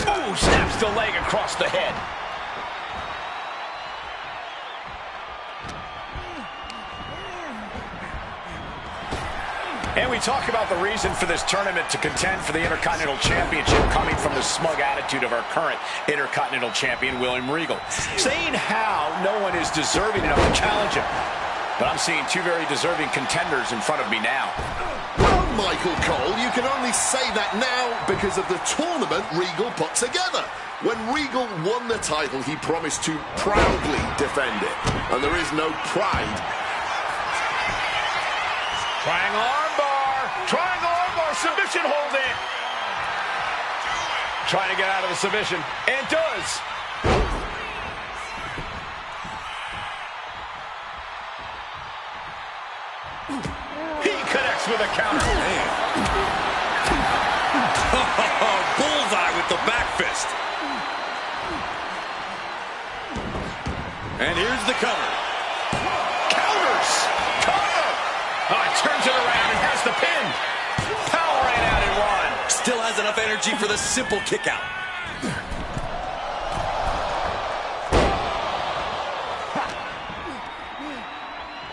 Ooh, snaps the leg across the head. And we talk about the reason for this tournament to contend for the Intercontinental Championship coming from the smug attitude of our current Intercontinental Champion, William Regal. Saying how no one is deserving enough to challenge him. But I'm seeing two very deserving contenders in front of me now. Well, Michael Cole, you can only say that now because of the tournament Regal put together. When Regal won the title, he promised to proudly defend it. And there is no pride. Triangle armbar. Triangle armbar. Submission hold in. Trying to get out of the submission. And does. He connects with a counter. Bullseye with the back fist. And here's the cover. Counters. Cover. Oh, it turns it around and has the pin. Power right out in one. Still has enough energy for the simple kick out.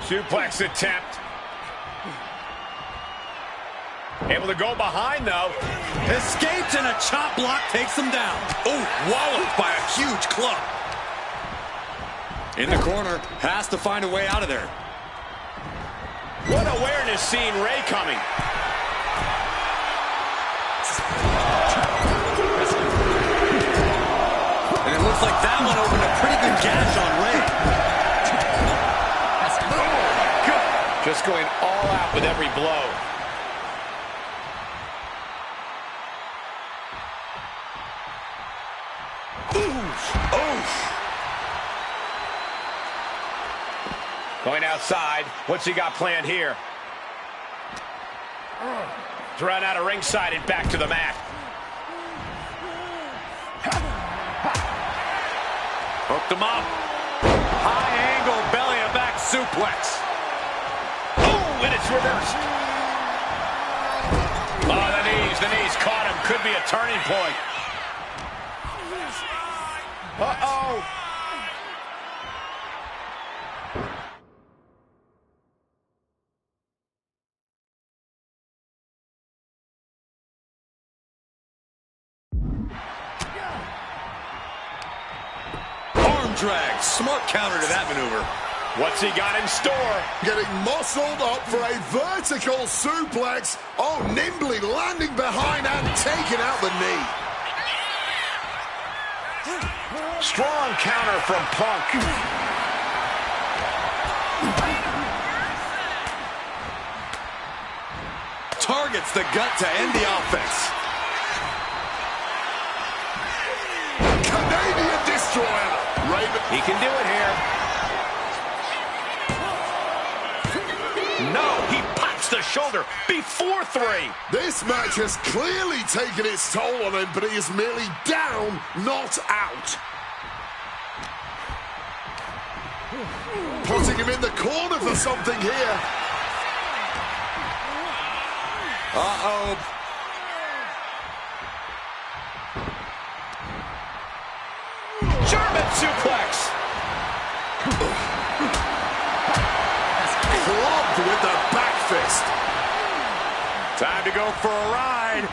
Suplex attempt. Able to go behind, though. Escapes and a chop block takes him down. Oh, walloped by a huge club. In the corner, has to find a way out of there. What awareness seeing Ray coming. And it looks like that one opened a pretty good gash on Ray. Just going all out with every blow. Oof. Oof. Going outside. What's he got planned here? To run out of ringside and back to the mat. Hooked him up. High angle belly and back suplex. Oh, and it's reversed. Oh, the knees caught him. Could be a turning point. Uh-oh. Arm drag. Smart counter to that maneuver. What's he got in store? Getting muscled up for a vertical suplex. Oh, nimbly landing behind and taking out the knee. Strong counter from Punk. Targets the gut to end the offense. Canadian Destroyer. Raven. He can do it here. No, he pops the shoulder before 3. This match has clearly taken its toll on him, but he is merely down, not out. Putting him in the corner for something here. Uh-oh. German suplex. Clubbed with the back fist. Time to go for a ride.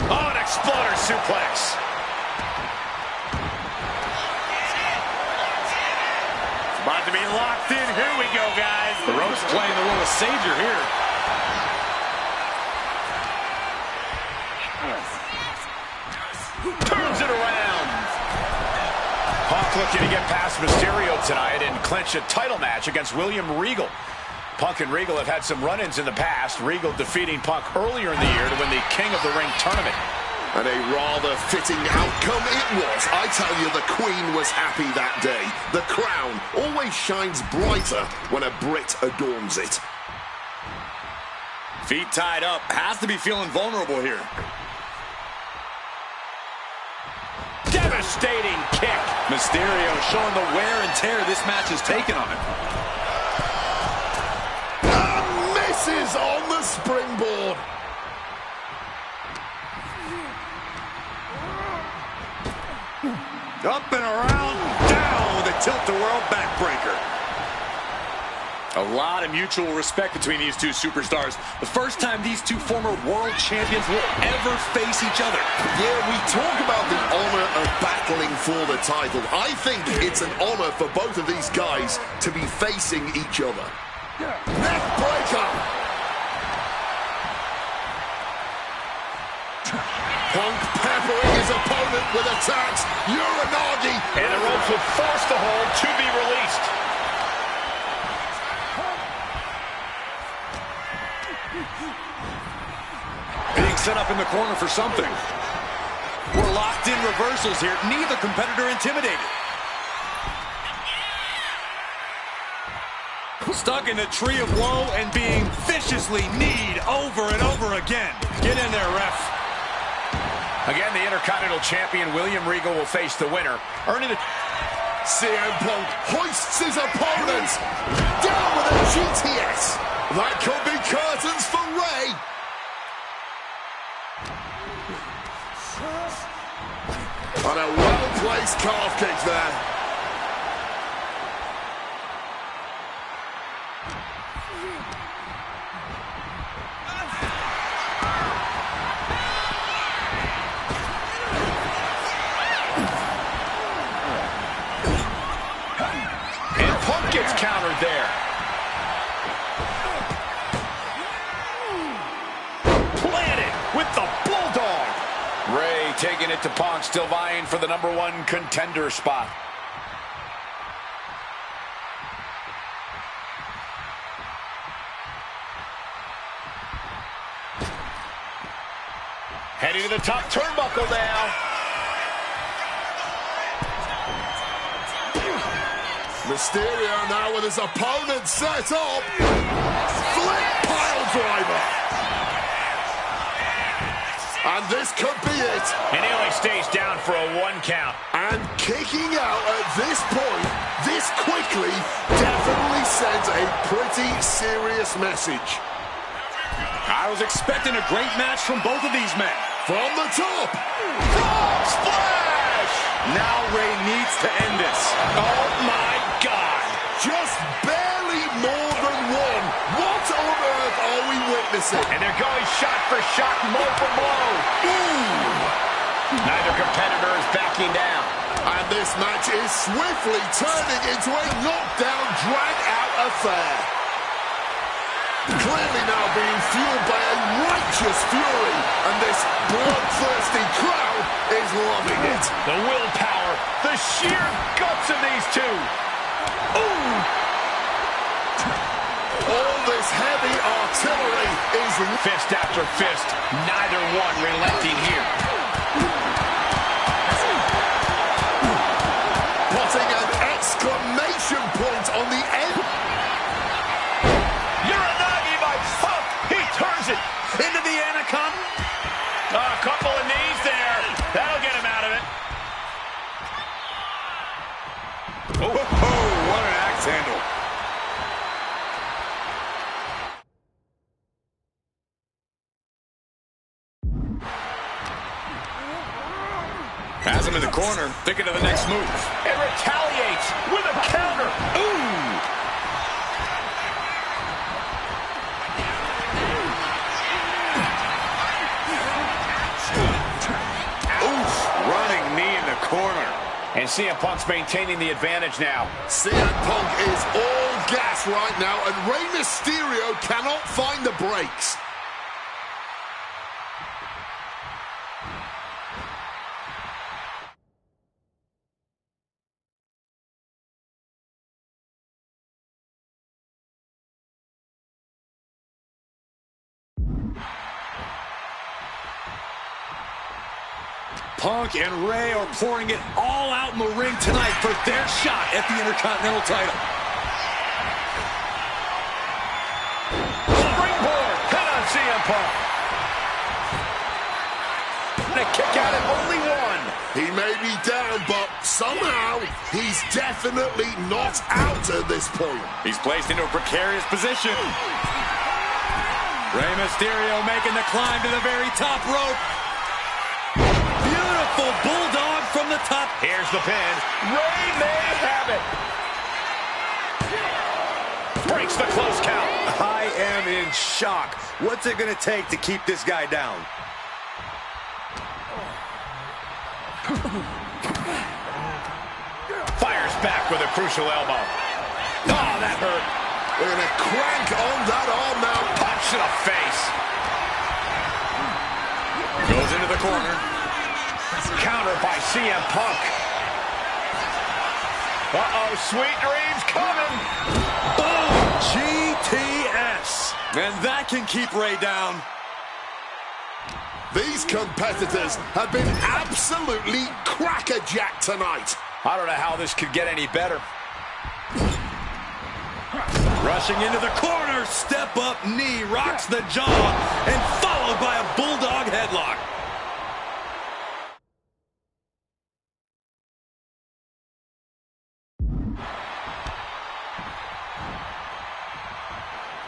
Oh, an exploder suplex. It's about to be locked in. Here we go, guys. The ropes playing the role of savior here. Turns it around. Punk looking to get past Mysterio tonight and clinch a title match against William Regal. Punk and Regal have had some run-ins in the past. Regal defeating Punk earlier in the year to win the King of the Ring tournament. And a rather fitting outcome it was. I tell you, the Queen was happy that day. The crown always shines brighter when a Brit adorns it. Feet tied up. Has to be feeling vulnerable here. Devastating kick. Mysterio showing the wear and tear this match has taken on him. And misses on the springboard. Up and around, down with a tilt-a-whirl backbreaker. A lot of mutual respect between these two superstars. The first time these two former world champions will ever face each other. Yeah, we talk about the honor of battling for the title. I think it's an honor for both of these guys to be facing each other. Neck breaker. Punk peppering his opponent with attacks. Uranagi. And the ropes will force the hold to be released. Being set up in the corner for something. We're locked in reversals here. Neither competitor intimidated. Stuck in the tree of woe and being viciously kneed over and over again. Get in there, ref. Again, the Intercontinental Champion, William Regal, will face the winner, earning the... CM Punk hoists his opponent down with a GTS. That could be curtains for Ray. And a well-placed calf kick there. And Punk gets countered there. Planted with the Bulldog. Ray taking it to Punk, still vying for the #1 contender spot. Heading to the top turnbuckle now. Mysterio now with his opponent set up. Flip pile driver. And this could be it. And he only stays down for a 1 count. And kicking out at this point, this quickly, definitely sends a pretty serious message. I was expecting a great match from both of these men. From the top. Frog splash! Now Ray needs to end this. Oh my God. Just barely more than one. What on earth are we witnessing? And they're going shot for shot, blow for blow. Ooh. Neither competitor is backing down. And this match is swiftly turning into a knockdown, drag-out affair. Clearly now being fueled by a righteous fury, and this bloodthirsty crowd is loving it. The willpower, the sheer guts of these two. Ooh! All this heavy artillery is fist after fist, neither one relenting here. Putting an exclamation point on the end. Into the anaconda. A couple of knees there. That'll get him out of it. Oh, what an axe handle. Has him in the corner, thinking of the next move. And retaliates with a counter. Ooh! Corner. And CM Punk's maintaining the advantage now. CM Punk is all gas right now, and Rey Mysterio cannot find the brakes. Punk and Ray are pouring it all out in the ring tonight for their shot at the Intercontinental title. Springboard, pin on CM Punk. And a kick out at only 1. He may be down, but somehow he's definitely not out at this point. He's placed into a precarious position. Rey Mysterio making the climb to the very top rope. Beautiful bulldog from the top. Here's the pin. Ray may have it. Breaks the close count. I am in shock. What's it going to take to keep this guy down? Fires back with a crucial elbow. Oh, that hurt. They're going to crank on that arm now. Punch to the face. Goes into the corner. Counter by CM Punk. Uh-oh, sweet dreams coming. Boom! GTS. And that can keep Ray down. These competitors have been absolutely crackerjacked tonight. I don't know how this could get any better. Rushing into the corner, step up knee, rocks the jaw, and followed by a bulldog headlock.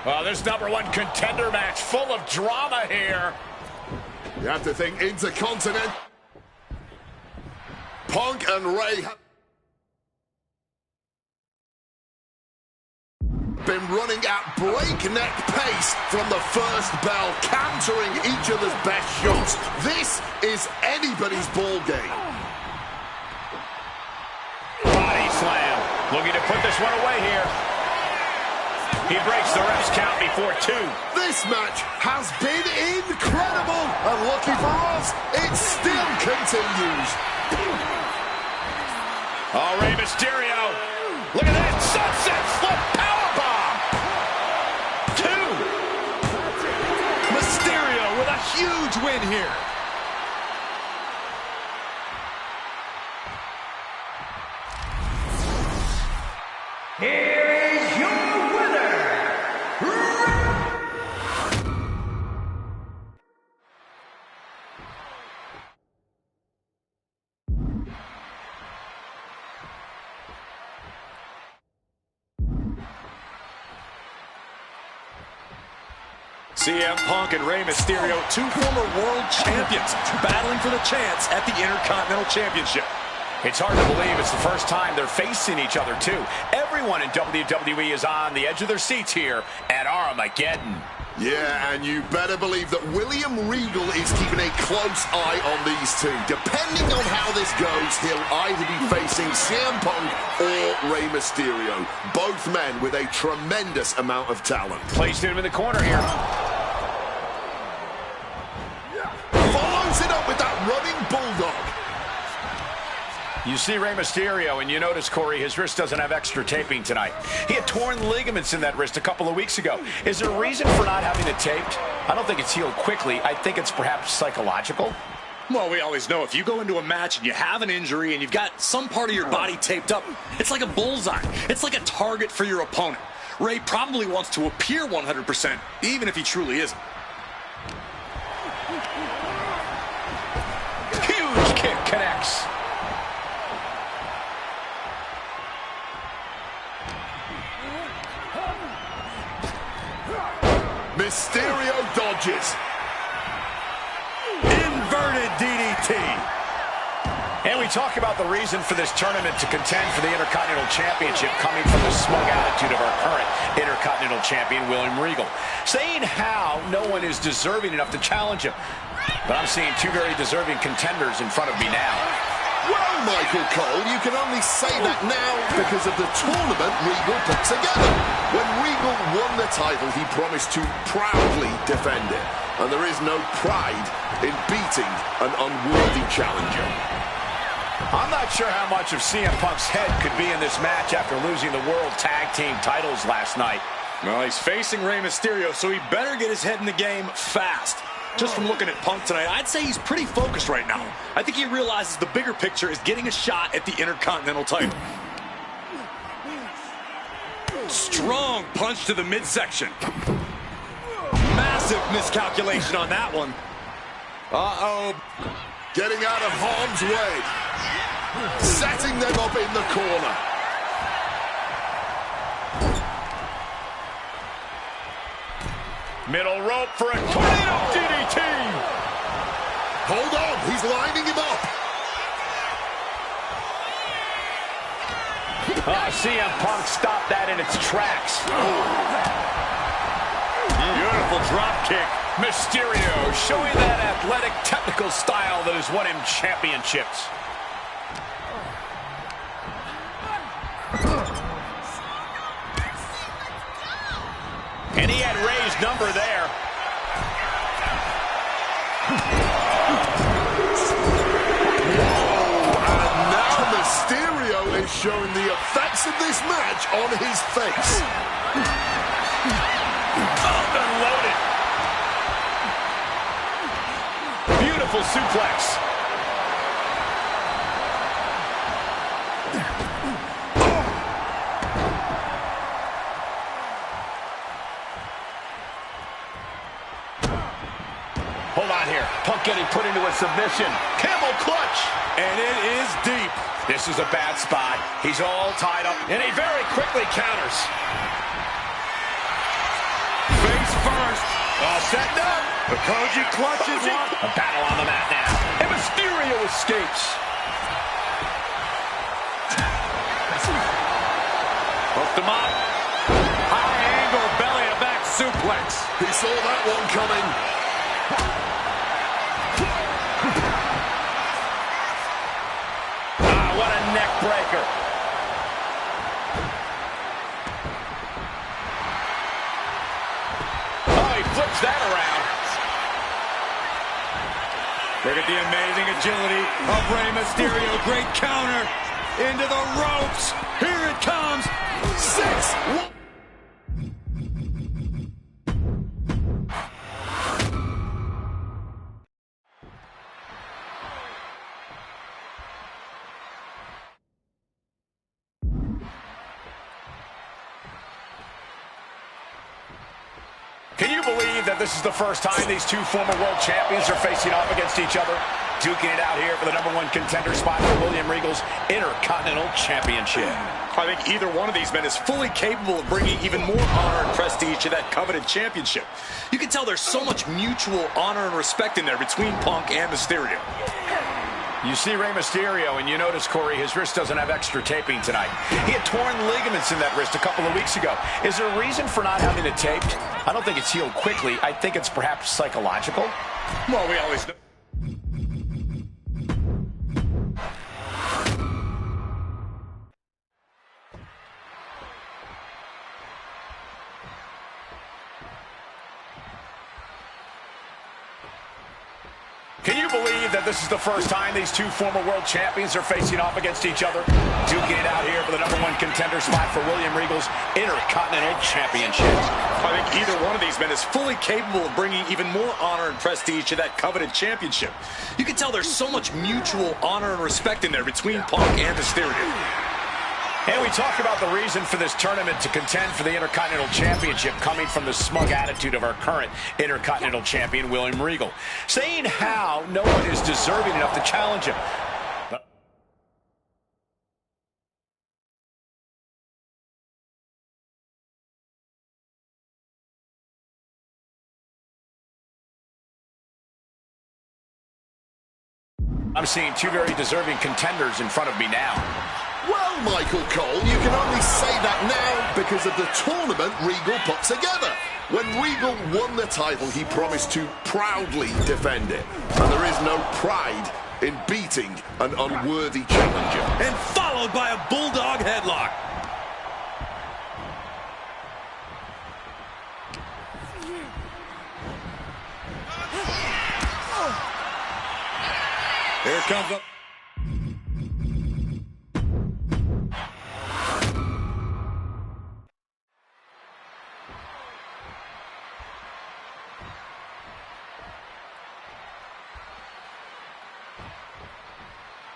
Well, this #1 contender match full of drama here. You have to think Intercontinental. Punk and Ray have been running at breakneck pace from the first bell, countering each other's best shots. This is anybody's ball game. Body slam. Looking to put this one away here. He breaks the ref's count before 2. This match has been incredible, and lucky for us, it still continues. Oh, Rey Mysterio. Look at that. Sunset flip powerbomb. 2. Mysterio with a huge win here. Here is your winner, CM Punk and Rey Mysterio, 2 former world champions, battling for the chance at the Intercontinental Championship. It's hard to believe it's the first time they're facing each other, too. Everyone in WWE is on the edge of their seats here at Armageddon. Yeah, and you better believe that William Regal is keeping a close eye on these two. Depending on how this goes, he'll either be facing CM Punk or Rey Mysterio. Both men with a tremendous amount of talent. Placed him in the corner here. Follows it up with that running bulldog. You see Rey Mysterio, and you notice, Corey, his wrist doesn't have extra taping tonight. He had torn ligaments in that wrist a couple of weeks ago. Is there a reason for not having it taped? I don't think it's healed quickly. I think it's perhaps psychological. Well, we always know if you go into a match and you have an injury and you've got some part of your body taped up, it's like a bullseye. It's like a target for your opponent. Ray probably wants to appear 100%, even if he truly isn't. Huge kick connects. Mysterio dodges. Inverted DDT. And we talk about the reason for this tournament to contend for the Intercontinental Championship coming from the smug attitude of our current Intercontinental Champion, William Regal, saying how no one is deserving enough to challenge him. But I'm seeing 2 very deserving contenders in front of me now. Well, Michael Cole, you can only say that now because of the tournament Regal put together. When Regal won the title, he promised to proudly defend it. And there is no pride in beating an unworthy challenger. I'm not sure how much of CM Punk's head could be in this match after losing the World Tag Team titles last night. Well, he's facing Rey Mysterio, so he better get his head in the game fast. Just from looking at Punk tonight, I'd say he's pretty focused right now. I think he realizes the bigger picture is getting a shot at the Intercontinental title. Strong punch to the midsection. Massive miscalculation on that one. Uh-oh. Getting out of harm's way. Setting them up in the corner. Middle rope for a tornado DDT. Hold on, he's lining him up. CM Punk stopped that in its tracks. Beautiful drop kick. Mysterio showing that athletic, technical style that has won him championships. And he had Ray's number there. And now Mysterio is showing the effects of this match on his face. Unloaded. Beautiful suplex. Hold on here. Punk getting put into a submission. Camel clutch. And it is deep. This is a bad spot. He's all tied up, and he very quickly counters. Face first. All set up. The Koji clutches one. A battle on the mat now. And Mysterio escapes. Hooked him up. High angle belly to back suplex. He saw that one coming. What a neck breaker. Oh, he flips that around. Look at the amazing agility of Rey Mysterio. Great counter into the ropes. Here it comes. 6-1. Can you believe that this is the first time these two former world champions are facing off against each other? Duking it out here for the #1 contender spot for William Regal's Intercontinental Championship. I think either one of these men is fully capable of bringing even more honor and prestige to that coveted championship. You can tell there's so much mutual honor and respect in there between Punk and Mysterio. You see Rey Mysterio, and you notice, Corey, his wrist doesn't have extra taping tonight. He had torn ligaments in that wrist a couple of weeks ago. Is there a reason for not having it taped? I don't think it's healed quickly. I think it's perhaps psychological. Well, we always know. Can you believe that this is the first time these two former world champions are facing off against each other? Duking it out here for the #1 contender spot for William Regal's Intercontinental Championship. I think either one of these men is fully capable of bringing even more honor and prestige to that coveted championship. You can tell there's so much mutual honor and respect in there between Punk and Mysterio. And we talk about the reason for this tournament to contend for the Intercontinental Championship coming from the smug attitude of our current Intercontinental Champion, William Regal, saying how no one is deserving enough to challenge him. I'm seeing two very deserving contenders in front of me now. Well, Michael Cole, you can only say that now because of the tournament Regal put together. When Regal won the title, he promised to proudly defend it. And there is no pride in beating an unworthy challenger. And followed by a bulldog headlock. Here comes up.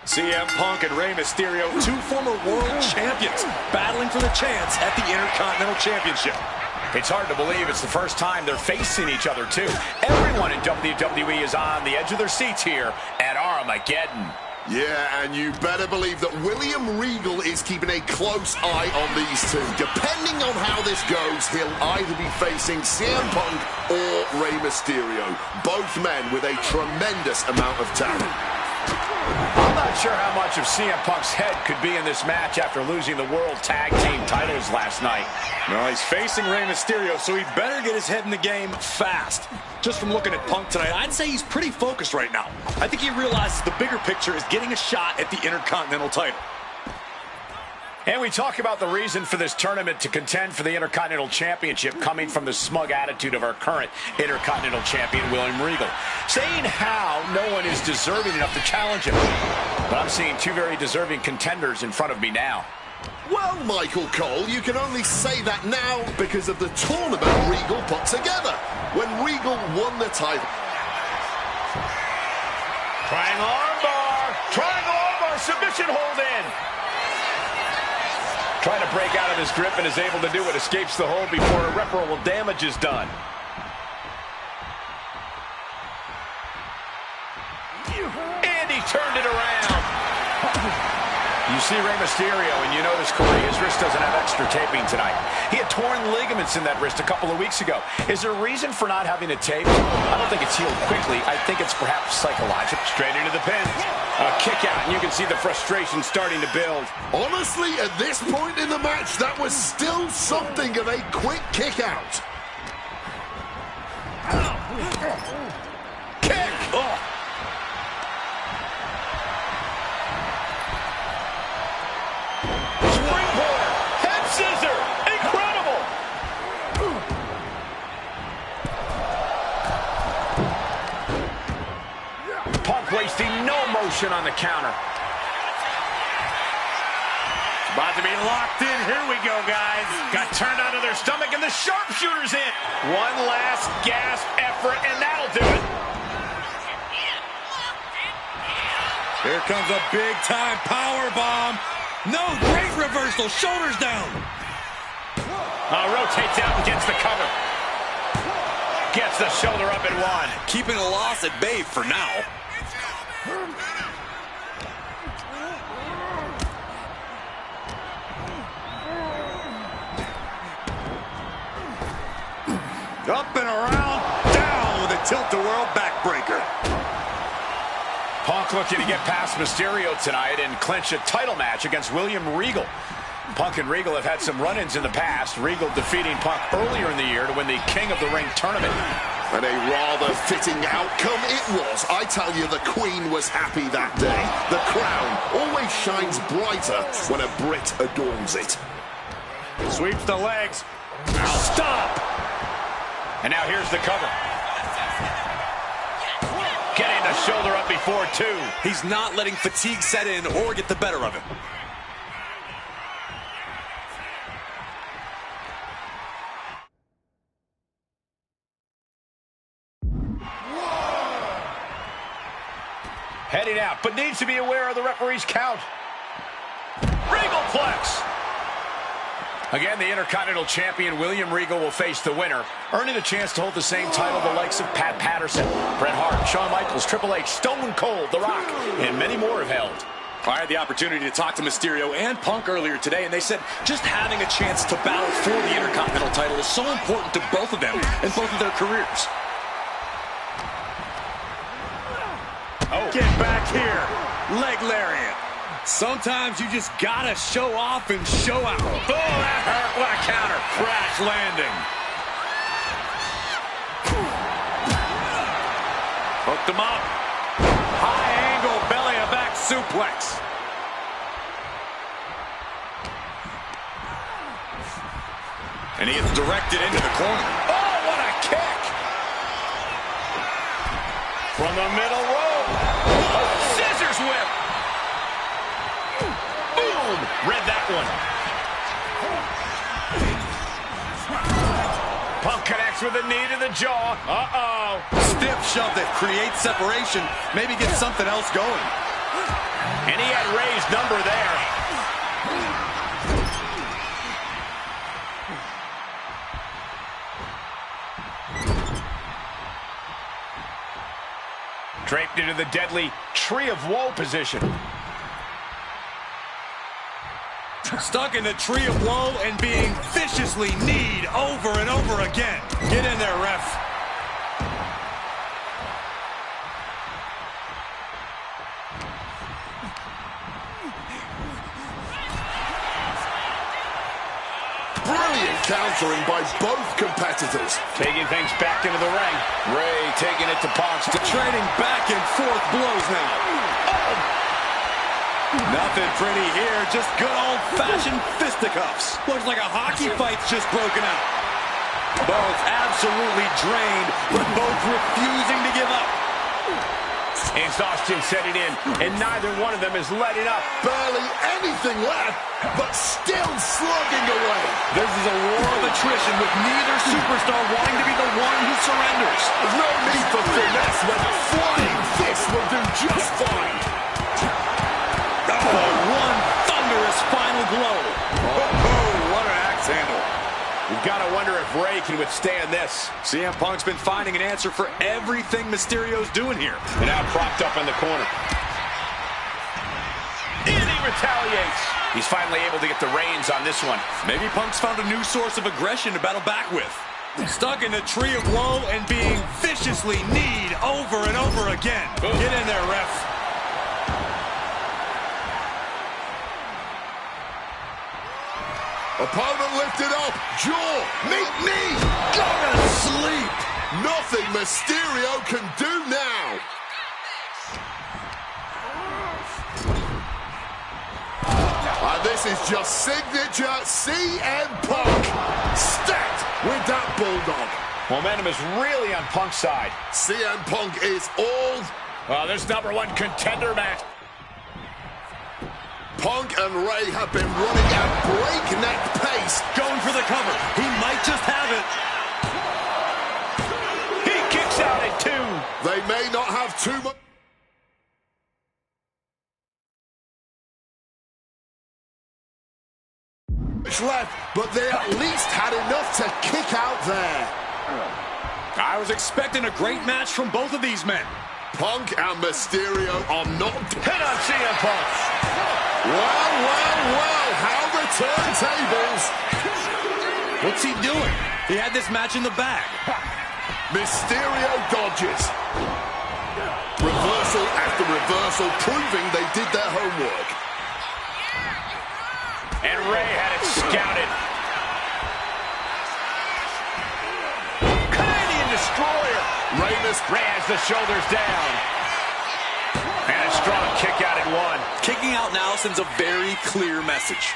CM Punk and Rey Mysterio, two former world champions, battling for the chance at the Intercontinental Championship. It's hard to believe it's the first time they're facing each other, too. Everyone in WWE is on the edge of their seats here at Armageddon. Yeah, and you better believe that William Regal is keeping a close eye on these two. Depending on how this goes, he'll either be facing CM Punk or Rey Mysterio. Both men with a tremendous amount of talent. I'm not Not sure how much of CM Punk's head could be in this match after losing the World Tag Team titles last night. No, he's facing Rey Mysterio, so he better get his head in the game fast. Just from looking at Punk tonight, I'd say he's pretty focused right now. I think he realizes the bigger picture is getting a shot at the Intercontinental title. And we talk about the reason for this tournament to contend for the Intercontinental Championship coming from the smug attitude of our current Intercontinental Champion, William Regal, saying how no one is deserving enough to challenge him. But I'm seeing two very deserving contenders in front of me now. Well, Michael Cole, you can only say that now because of the tournament Regal put together when Regal won the title. Triangle armbar, submission hold in. Trying to break out of his grip and is able to do it. Escapes the hold before irreparable damage is done. And he turned it around. You see Rey Mysterio, and you notice, Corey, his wrist doesn't have extra taping tonight. He had torn ligaments in that wrist a couple of weeks ago. Is there a reason for not having it taped? I don't think it's healed quickly. I think it's perhaps psychological. Straight into the pin. A kick out, and you can see the frustration starting to build. Honestly, at this point in the match, that was still something of a quick kick out. Kick! Oh. Springboard! Head scissor! Incredible! Punk wasting no motion on the counter. About to be locked in. Here we go, guys. Got turned onto their stomach, and the sharpshooter's in. One last gasp effort, and that'll do it. Here comes a big-time power bomb. No, great reversal. Shoulders down. Rotates out and gets the cover. Gets the shoulder up and one. Keeping a loss at bay for now. Up and around, down with a tilt-a-whirl backbreaker. Punk looking to get past Mysterio tonight and clinch a title match against William Regal. Punk and Regal have had some run-ins in the past. Regal defeating Punk earlier in the year to win the King of the Ring tournament. And a rather fitting outcome it was. I tell you, the Queen was happy that day. The crown always shines brighter when a Brit adorns it. Sweeps the legs. Stop! And now here's the cover. Getting the shoulder up before two. He's not letting fatigue set in or get the better of him. Heading out, but needs to be aware of the referee's count. Regalplex. Again, the Intercontinental Champion, William Regal, will face the winner, earning a chance to hold the same title the likes of Pat Patterson, Bret Hart, Shawn Michaels, Triple H, Stone Cold, The Rock, and many more have held. I had the opportunity to talk to Mysterio and Punk earlier today, and they said just having a chance to battle for the Intercontinental title is so important to both of them and both of their careers. Oh. Get back here. Leg lariat. Sometimes you just gotta show off and show out. Oh, that hurt. What a counter. Crash landing. Hooked him up. High angle belly to back suplex. And he is directed into the corner. Oh, what a kick. From the middle rope. A scissors whip. Boom. Read that one. Punk connects with a knee to the jaw. Uh-oh. Stiff shove that creates separation. Maybe get something else going. And he had Ray's number there. Draped into the deadly Tree of Woe position. Stuck in the Tree of Woe and being viciously kneed over and over again. Get in there, ref. countering by both competitors. Taking things back into the ring. Ray taking it to Punk. Trading back and forth blows now. Oh. Nothing pretty here, just good old-fashioned fisticuffs. Looks like a hockey fight's just broken out. Both absolutely drained, but both refusing to give up. Exhaustion setting in, and neither one of them is letting up. Barely anything left, but still slugging away. This is a war of attrition with neither superstar wanting to be the one who surrenders. There's no need for finesse when flying fists will do just fine. Oh, one thunderous final blow. Oh, what an axe handle. You've got to wonder if Ray can withstand this. CM Punk's been finding an answer for everything Mysterio's doing here. And now propped up in the corner. And he retaliates. He's finally able to get the reins on this one. Maybe Punk's found a new source of aggression to battle back with. Stuck in the tree of woe and being viciously kneed over and over again. Boom. Get in there, ref. Opponent lifted up. Jaw. Meet knee. Gonna sleep. Nothing Mysterio can do now. And this is just signature CM Punk. Stacked with that bulldog. Momentum is really on Punk's side. CM Punk is all. Well, this #1 contender match. Punk and Ray have been running at breakneck pace. Going for the cover. He might just have it. He kicks out at 2. They may not have too much left, but they at least had enough to kick out there. I was expecting a great match from both of these men. Punk and Mysterio are not... Hit on CM Punk. Well, how the turntables. What's he doing? He had this match in the bag. Mysterio dodges. Reversal after reversal, proving they did their homework. And Ray had it scouted. Canadian Destroyer. Ray has the shoulders down. And a strong kick out at 1. Kicking out now sends a very clear message.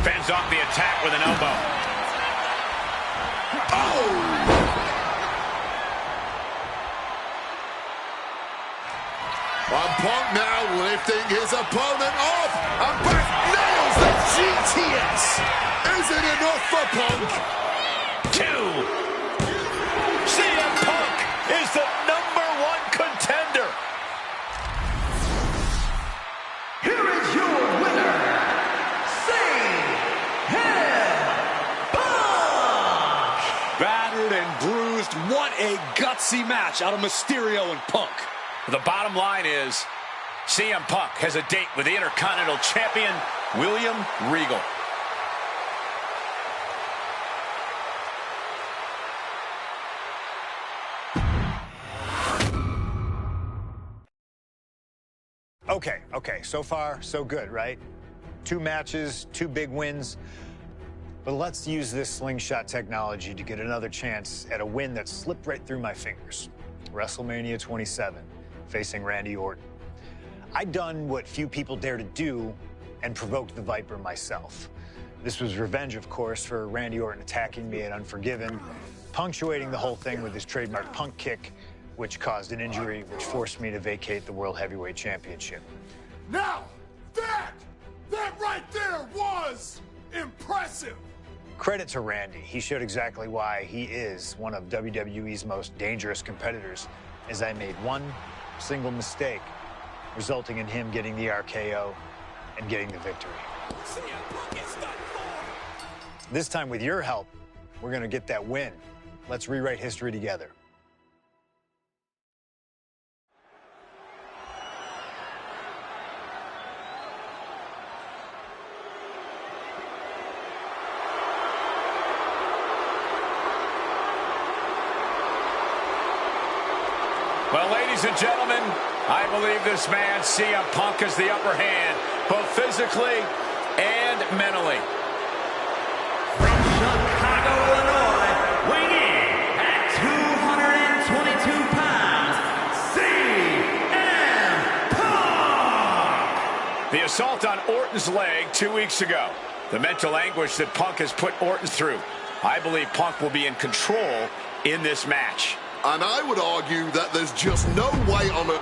Fends off the attack with an elbow. And Punk now lifting his opponent off. And back nails the GTS. Is it enough for Punk? 2. CM Punk is the #1 contender. Here is your winner, CM Punk! Battered and bruised. What a gutsy match out of Mysterio and Punk. The bottom line is CM Punk has a date with the Intercontinental Champion, William Regal. Okay, so far, so good, right? 2 matches, 2 big wins. But let's use this slingshot technology to get another chance at a win that slipped right through my fingers. WrestleMania 27, facing Randy Orton. I'd done what few people dare to do and provoked the Viper myself. This was revenge, of course, for Randy Orton attacking me at Unforgiven, punctuating the whole thing with his trademark Punk kick, which caused an injury, which forced me to vacate the World Heavyweight Championship. Now, that right there was impressive. Credit to Randy. He showed exactly why he is one of WWE's most dangerous competitors, as I made one single mistake, resulting in him getting the RKO and getting the victory. This time, with your help, we're going to get that win. Let's rewrite history together. Well, ladies and gentlemen, I believe this man, CM Punk, has the upper hand, both physically and mentally. From Chicago, Illinois, weighing in at 222 pounds, CM Punk! The assault on Orton's leg 2 weeks ago. The mental anguish that Punk has put Orton through. I believe Punk will be in control in this match. And I would argue that there's just no way on it.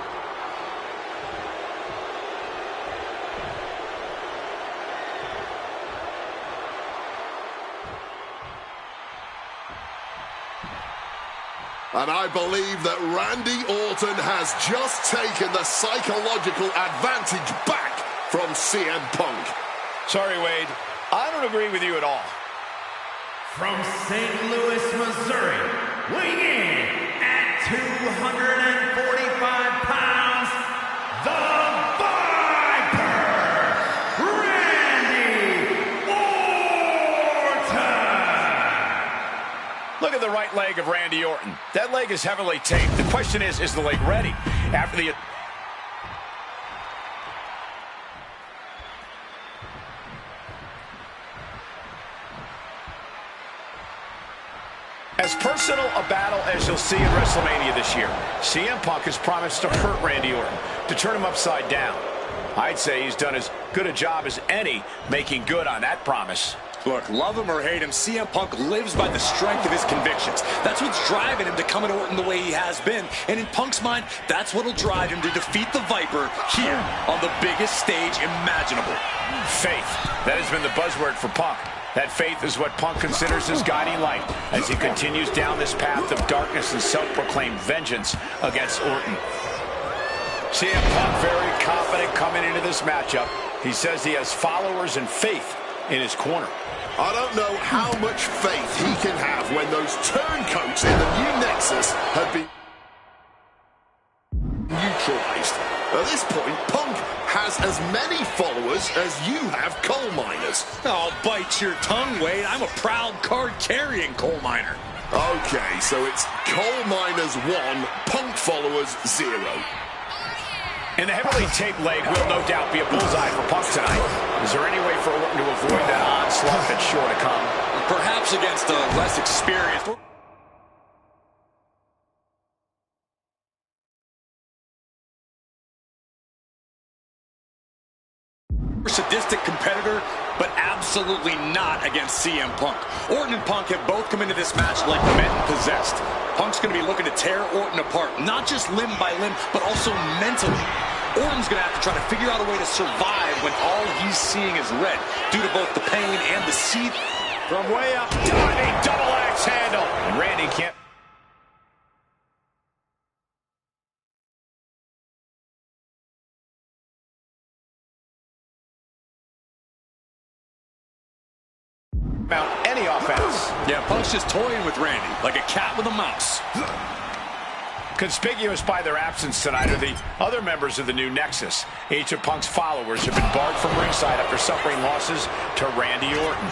And I believe that Randy Orton has just taken the psychological advantage back from CM Punk. Sorry, Wade. I don't agree with you at all. From St. Louis, Missouri, weighing in at 245 pounds, the Viper, Randy Orton! Look at the right leg of Randy Orton. That leg is heavily taped. The question is the leg ready? After the... As personal a battle as you'll see in WrestleMania this year, CM Punk has promised to hurt Randy Orton, to turn him upside down. I'd say he's done as good a job as any making good on that promise. Look, love him or hate him, CM Punk lives by the strength of his convictions. That's what's driving him to come at Orton the way he has been. And in Punk's mind, that's what'll drive him to defeat the Viper here on the biggest stage imaginable. Faith. That has been the buzzword for Punk. That faith is what Punk considers his guiding light as he continues down this path of darkness and self-proclaimed vengeance against Orton. CM Punk very confident coming into this matchup. He says he has followers and faith in his corner. I don't know how much faith he can have when those turncoats in the new Nexus have been neutralized. At this point, Punk has as many followers as you have coal miners. Oh, bite your tongue, Wade. I'm a proud card-carrying coal miner. Okay, so it's coal miners 1, Punk followers 0. And the heavily taped leg will no doubt be a bullseye for Punk tonight. Is there any way for Orton to avoid that onslaught that's sure to come? Perhaps against a less experienced... sadistic competitor, but absolutely not against CM Punk. Orton and Punk have both come into this match like men possessed. Punk's going to be looking to tear Orton apart, not just limb by limb, but also mentally. Orton's going to have to try to figure out a way to survive when all he's seeing is red, due to both the pain and the seed. From way up, diving double axe handle. And Randy can't... mount any offense. Yeah, Punk's just toying with Randy, like a cat with a mouse. Conspicuous by their absence tonight are the other members of the new Nexus. Each of Punk's followers have been barred from ringside after suffering losses to Randy Orton.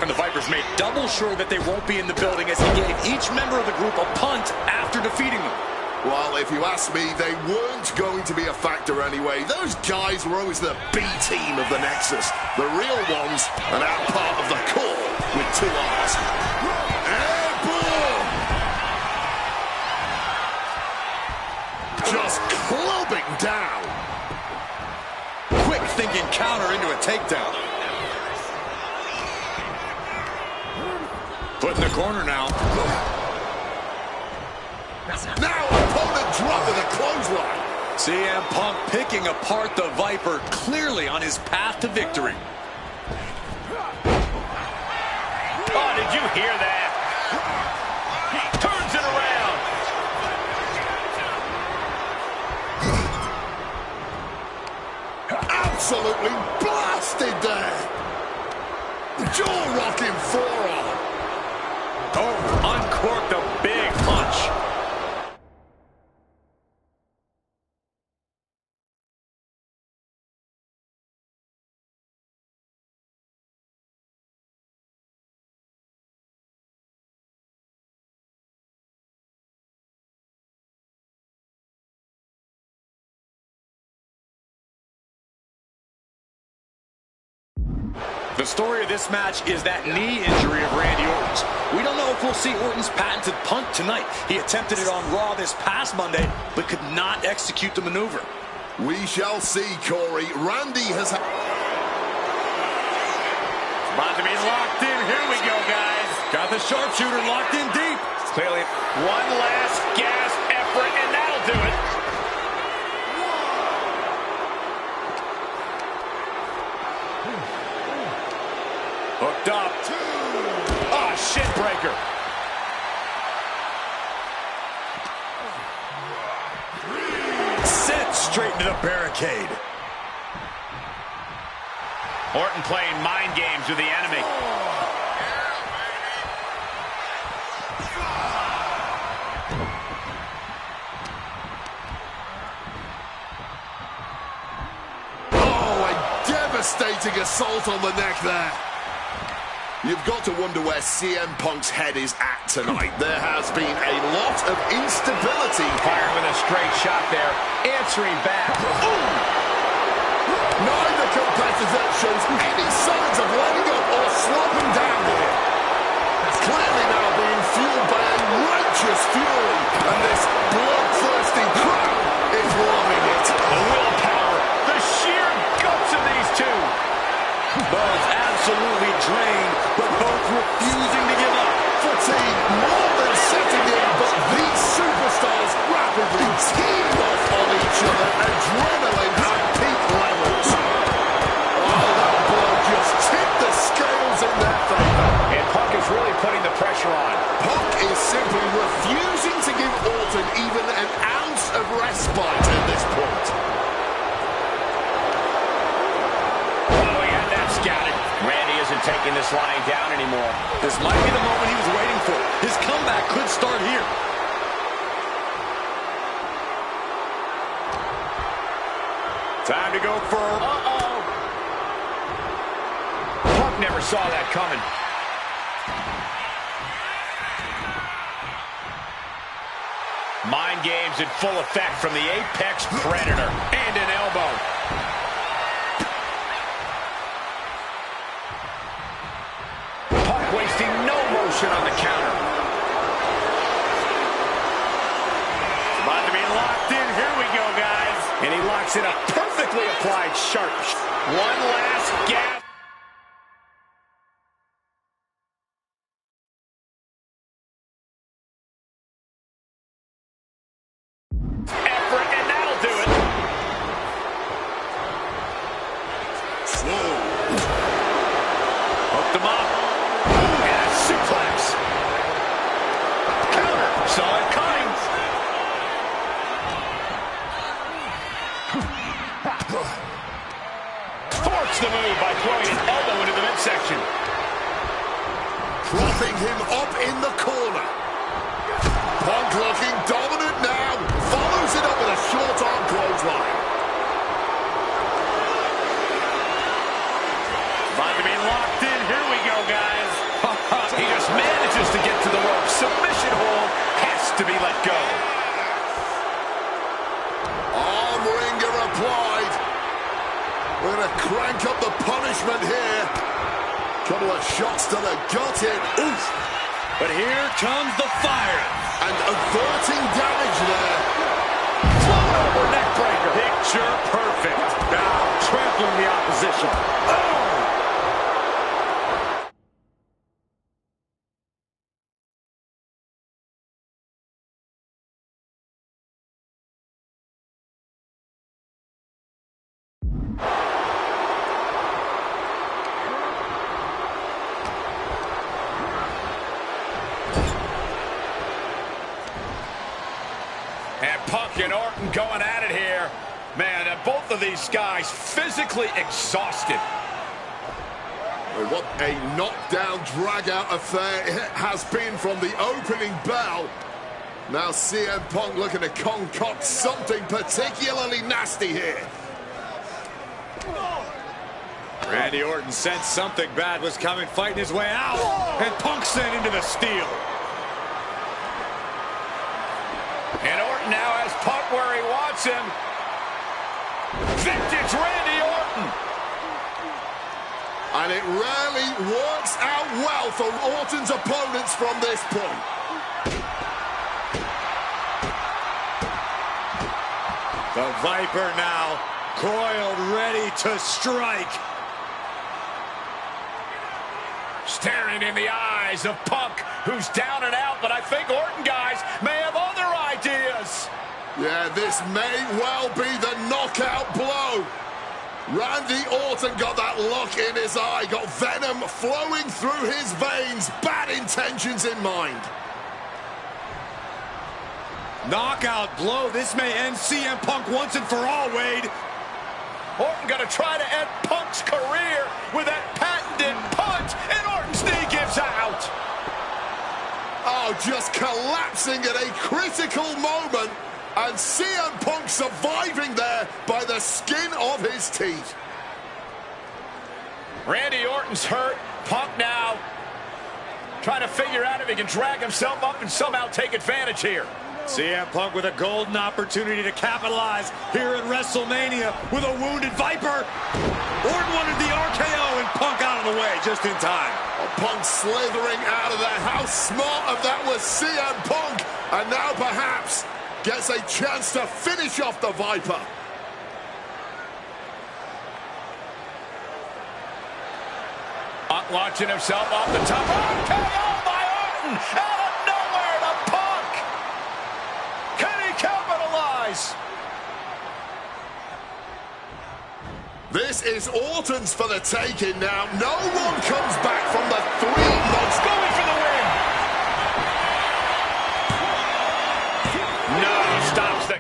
And the Vipers made double sure that they won't be in the building as he gave each member of the group a punt after defeating them. Well, if you ask me, they weren't going to be a factor anyway. Those guys were always the B team of the Nexus. The real ones are now part of the core with 2 R's. Airborne! Just clubbing down. Quick thinking counter into a takedown. Put in the corner now. Now opponent dropping a clothesline. CM Punk picking apart the Viper, clearly on his path to victory. Oh, did you hear that? Turns it around. Absolutely blasted there. Jaw-rocking forearm. Oh, uncorked a big punch. The story of this match is that knee injury of Randy Orton's. We don't know if we'll see Orton's patented punt tonight. He attempted it on Raw this past Monday, but could not execute the maneuver. We shall see, Corey. Randy has... About to be locked in. Here we go, guys. Got the sharpshooter locked in deep. Clearly, one last gasp effort, and that'll do it. Hooked up. Oh, shin breaker. Sent straight into the barricade. Orton playing mind games with the enemy. Oh, a devastating assault on the neck there. You've got to wonder where CM Punk's head is at tonight. There has been a lot of instability. Firing with a straight shot there. Answering back. Ooh! Neither competitor shows any signs of letting up or slowing down here. It's clearly now being fueled by a righteous fury, and this bloodthirsty crowd is loving it. The willpower, the sheer guts of these two. Both absolutely drained, but both refusing to give up. Fatigue more than setting in, but these superstars rapidly team off on each other. Adrenaline at peak levels. Oh, that blow just tipped the scales in their favor. And Punk is really putting the pressure on. Punk is simply refusing to give Orton even an ounce of respite at this point. Oh, he had that scouted. Randy isn't taking this lying down anymore. This might be the moment he was waiting for. His comeback could start here. Time to go for... Uh-oh. Punk never saw that coming. Mind games in full effect from the Apex Predator. And an elbow. Punk wasting no motion on the counter. It's about to be locked in. Here we go, guys. And he locks in a perfectly applied sharp. One last gap. Effort, and that'll do it. Slow. Hooked him up. And a suplex. Counter. Saw it coming. Thwarts the move by throwing an elbow into the midsection. Propping him up in the corner. Punk looking dominant now. Follows it up with a short arm clothesline. About to be locked in. Here we go, guys. He just manages to get to the rope. Submission hold has to be let go. Arm wringer applied. We're going to crank up the punishment here. Couple of shots to the gut in. Oof. But here comes the fire. And averting damage there. Float over neck breaker. Picture perfect. Now trampling the opposition. Oh! And Punk and Orton going at it here. Man, both of these guys physically exhausted. What a knockdown, drag-out affair it has been from the opening bell. Now CM Punk looking to concoct something particularly nasty here. Randy Orton sensed something bad was coming, fighting his way out. And Punk sent into the steel. And Orton now has Punk where he wants him. Vintage Randy Orton. And it rarely works out well for Orton's opponents from this point. The Viper now coiled, ready to strike. Staring in the eyes of Punk, who's down and out, but I think Orton, guys, may have other ideas. Yeah, this may well be the knockout blow. Randy Orton got that look in his eye, got venom flowing through his veins, bad intentions in mind. Knockout blow. This may end CM Punk once and for all, Wade. Orton gonna try to end Punk's career with that patented punch, and Orton's knee gives out. Oh, just collapsing at a critical moment, and CM Punk surviving there by the skin of his teeth. Randy Orton's hurt. Punk now trying to figure out if he can drag himself up and somehow take advantage here. CM Punk with a golden opportunity to capitalize here at WrestleMania with a wounded Viper. Orton wanted the RKO and Punk out of the way just in time. Punk slithering out of there. How smart of that was CM Punk. And now perhaps gets a chance to finish off the Viper. Punk launching himself off the top. RKO by Orton! Out of nowhere to Punk! Can he capitalize? This is Orton's for the taking now. No one comes back from the 3 months. Going for the win! No, stops the...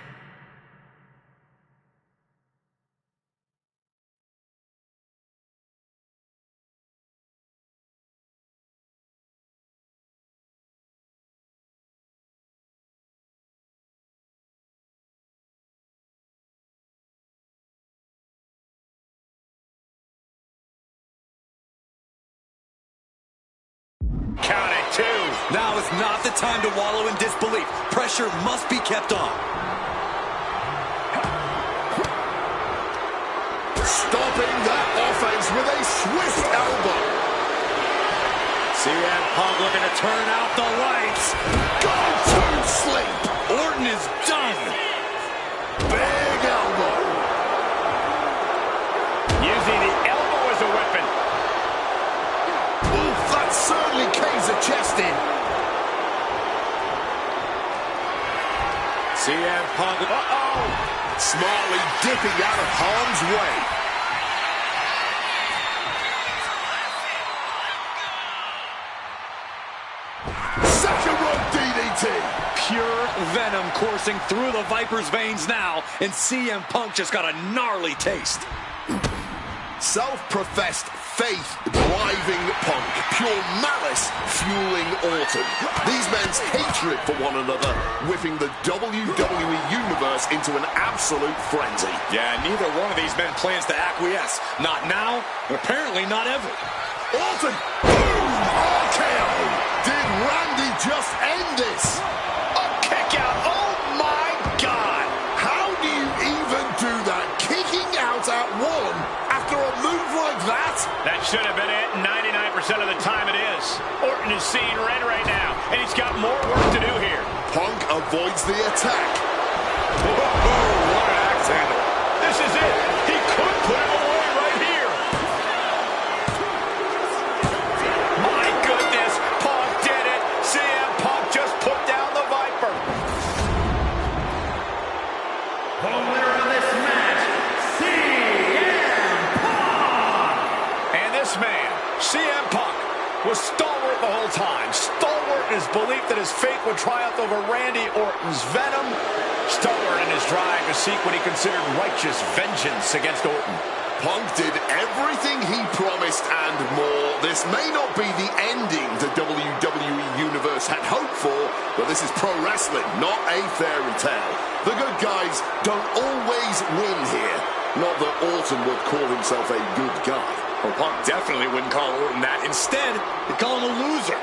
Count it, 2. Now is not the time to wallow in disbelief. Pressure must be kept on. Stopping that offense with a swift elbow. CM Punk looking to turn out the lights. Go to sleep. Orton is done. Big elbow. Using the elbow as a weapon. Oof, that certainly caves a chest in. CM Punk. Smartly dipping out of harm's way. Second rope DDT. Pure venom coursing through the Viper's veins now, and CM Punk just got a gnarly taste. Self-professed faith driving Punk. Pure malice fueling Orton. These men's hatred for one another whipping the WWE Universe into an absolute frenzy. Yeah, neither one of these men plans to acquiesce. Not now, and apparently not ever. Orton, boom, RKO. Did Randy just end this? A kick out. Oh my God. How do you even do that? Kicking out at one after a move like that? That should have been it. 99% of the time it is. Orton is seeing red right now, and he's got more work to do here. Punk avoids the attack. What an axe handle. This is it. He could put him away right here. My goodness, Punk did it. CM Punk just put down the Viper. The winner of this match, CM Punk! And this man, CM Punk, was stalwart the whole time. Stalwart in his belief that his fate would triumph over Randy Orton's venom. Stalwart in his drive to seek what he considered righteous vengeance against Orton. Punk did everything he promised and more. This may not be the ending the WWE Universe had hoped for, but this is pro wrestling, not a fairy tale. The good guys don't always win here. Not that Orton would call himself a good guy. Well, Punk definitely wouldn't call Orton that. Instead, he'd call him a loser.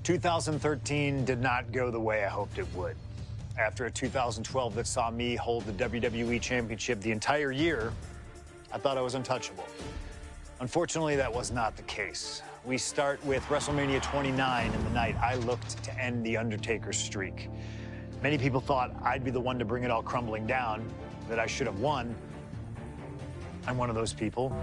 2013 did not go the way I hoped it would. After a 2012 that saw me hold the WWE Championship the entire year, I thought I was untouchable. Unfortunately, that was not the case. We start with WrestleMania 29 and the night I looked to end The Undertaker's streak. Many people thought I'd be the one to bring it all crumbling down, that I should have won. I'm one of those people.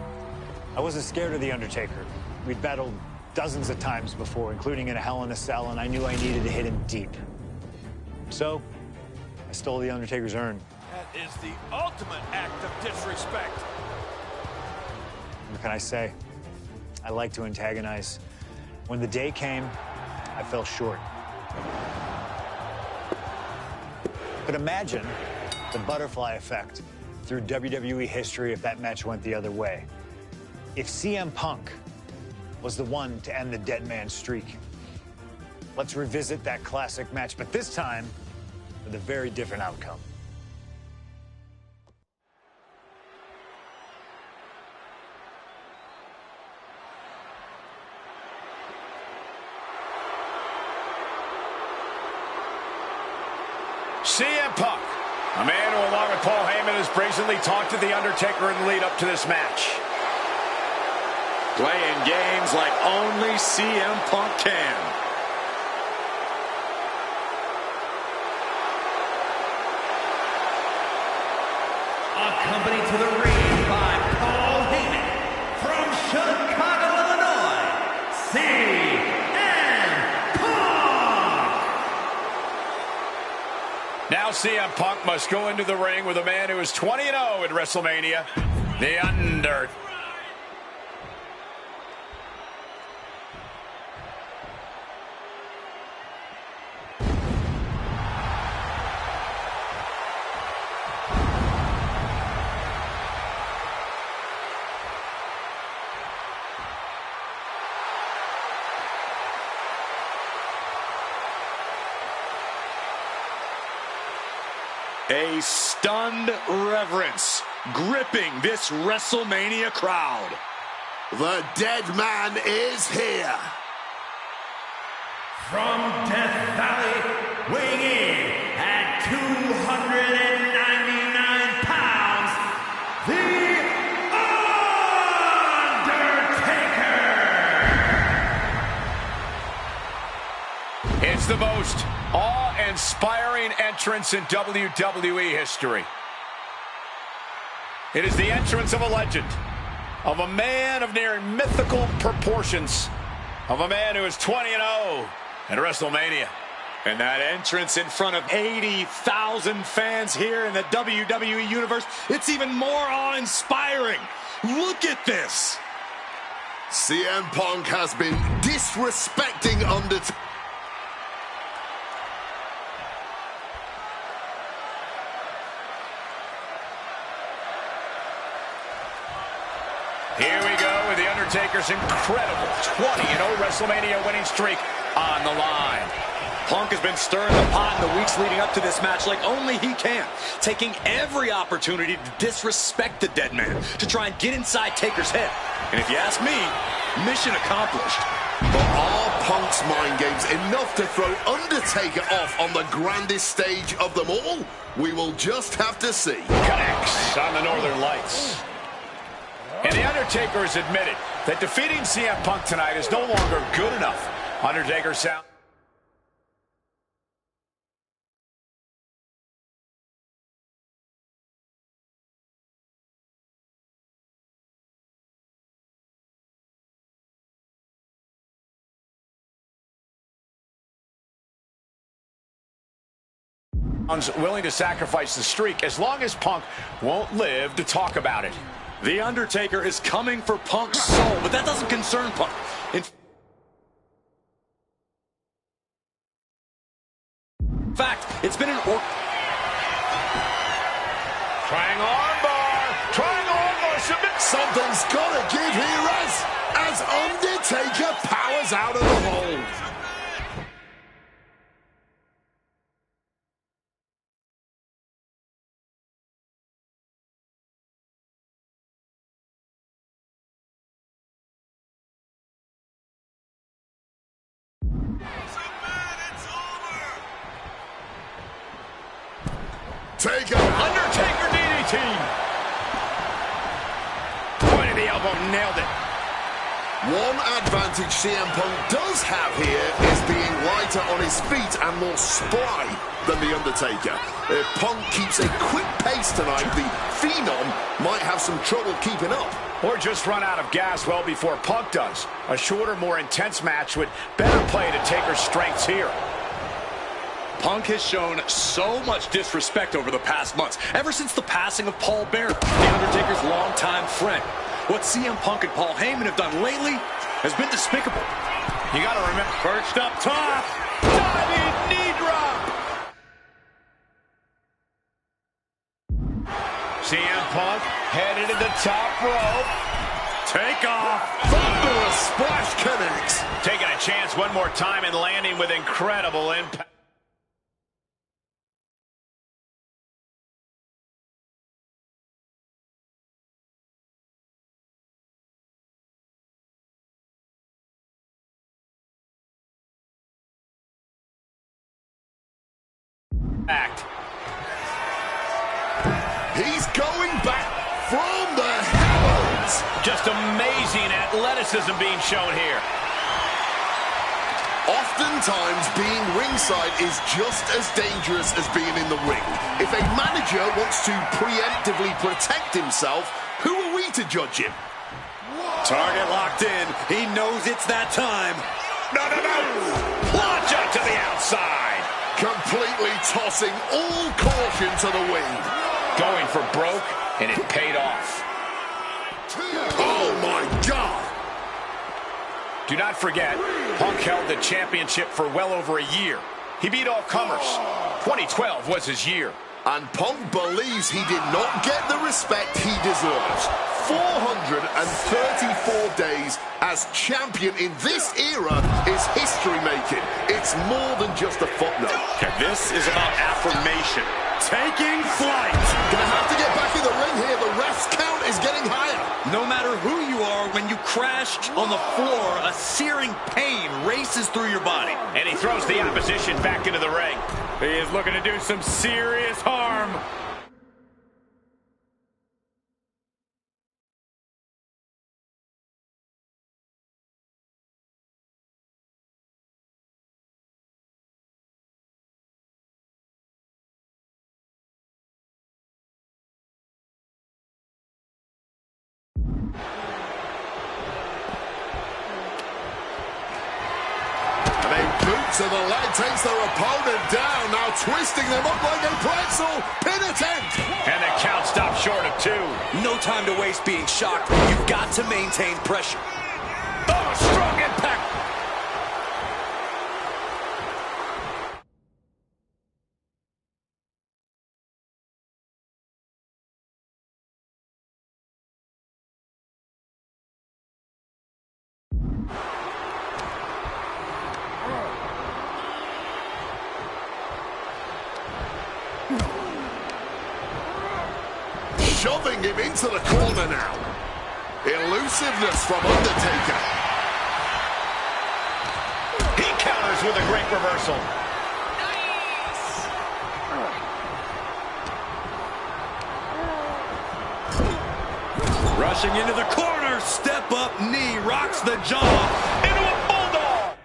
I wasn't scared of The Undertaker. We'd battled dozens of times before, including in a Hell in a Cell, and I knew I needed to hit him deep. So, I stole The Undertaker's urn. That is the ultimate act of disrespect. What can I say? I like to antagonize. When the day came, I fell short. But imagine the butterfly effect through WWE history if that match went the other way. If CM Punk was the one to end the dead man streak. Let's revisit that classic match, but this time with a very different outcome. CM Punk, a man who, along with Paul Heyman, has brazenly talked to The Undertaker in the lead up to this match. Playing games like only CM Punk can. Accompanied to the ring by Paul Heyman from Chicago, Illinois, CM Punk. Now CM Punk must go into the ring with a man who is 20-0 at WrestleMania, The Undertaker. A stunned reverence gripping this WrestleMania crowd. The dead man is here. From Death Valley, weighing in at 299 pounds, The Undertaker! It's the most awe-inspiring entrance in WWE history. It is the entrance of a legend, of a man of near mythical proportions, of a man who is 20-0 at WrestleMania. And that entrance in front of 80,000 fans here in the WWE Universe, it's even more awe-inspiring. Look at this. CM Punk has been disrespecting Undertaker. Here we go with The Undertaker's incredible 20-0 WrestleMania winning streak on the line. Punk has been stirring the pot in the weeks leading up to this match like only he can, taking every opportunity to disrespect the dead man, to try and get inside Taker's head. And if you ask me, mission accomplished. But are Punk's mind games enough to throw Undertaker off on the grandest stage of them all? We will just have to see. Connects on the Northern Lights. And The Undertaker has admitted that defeating CM Punk tonight is no longer good enough. Undertaker sound. Willing to sacrifice the streak as long as Punk won't live to talk about it. The Undertaker is coming for Punk's soul, but that doesn't concern Punk. In fact, it's been an Trying armbar, submit. Something's gotta give here as Undertaker powers out of the hold. guillotine. Point of the elbow, nailed it. One advantage CM Punk does have here is being lighter on his feet and more spry than The Undertaker. If Punk keeps a quick pace tonight, the Phenom might have some trouble keeping up. Or just run out of gas well before Punk does. A shorter, more intense match would better play to Taker's strengths here. Punk has shown so much disrespect over the past months, ever since the passing of Paul Bearer, The Undertaker's longtime friend. What CM Punk and Paul Heyman have done lately has been despicable. You got to remember, perched up top, diving knee drop. CM Punk headed to the top rope. Take off. Thunderous splash connects. Taking a chance one more time and landing with incredible impact. He's going back from the heavens. Just amazing athleticism being shown here. Oftentimes, being ringside is just as dangerous as being in the ring. If a manager wants to preemptively protect himself, who are we to judge him? Target locked in. He knows it's that time. No. Launch out to the outside. Completely tossing all caution to the wind. Going for broke, and it paid off. Oh, my God. Do not forget, Punk held the championship for well over a year. He beat all comers. 2012 was his year. And Punk believes he did not get the respect he deserves. 434 days as champion in this era is history-making. It's more than just a footnote. And this is about affirmation. Taking flight. Gonna have to get back in the ring here. The ref's count is getting higher. No matter who you are, when you crash on the floor, a searing pain races through your body. And he throws the opposition back into the ring. He is looking to do some serious harm. Boot to the leg takes their opponent down. Now twisting them up like a pretzel. Pin attempt. And the count stopped short of 2. No time to waste being shocked. You've got to maintain pressure. Oh, strong impact. Shoving him into the corner now. Elusiveness from Undertaker. He counters with a great reversal. Rushing into the corner. Step up knee. Rocks the jaw. Into a bulldog.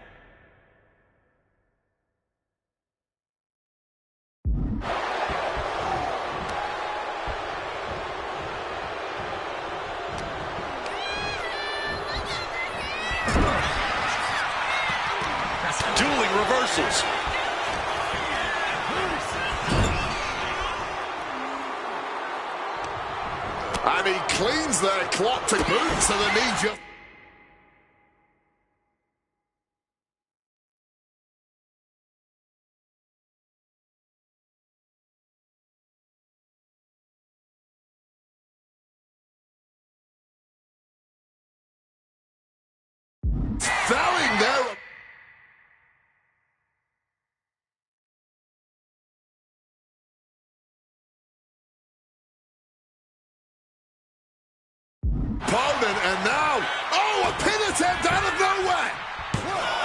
Dueling reversals. And he cleans their clock to boot, so the knee just... Throwing there. Opponent, and now, oh, a pin attempt out of nowhere.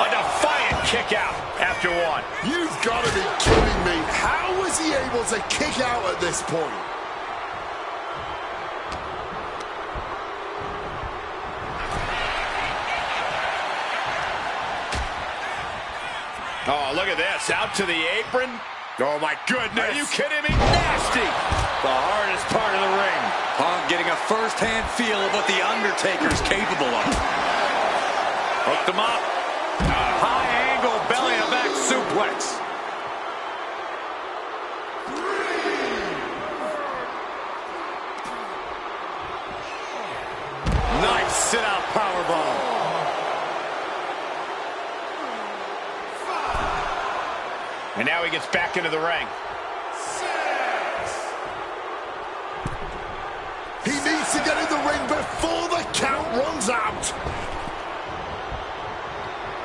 A defiant kick out after 1. You've got to be kidding me. How was he able to kick out at this point? Oh, look at this. Out to the apron. Oh, my goodness. Are you kidding me? Nasty. The hardest part of the ring. Punk getting a first-hand feel of what The Undertaker's capable of. Hooked him up. High-angle belly-to-back suplex. Nice sit-out powerbomb. And now he gets back into the ring. He needs to get in the ring before the count runs out.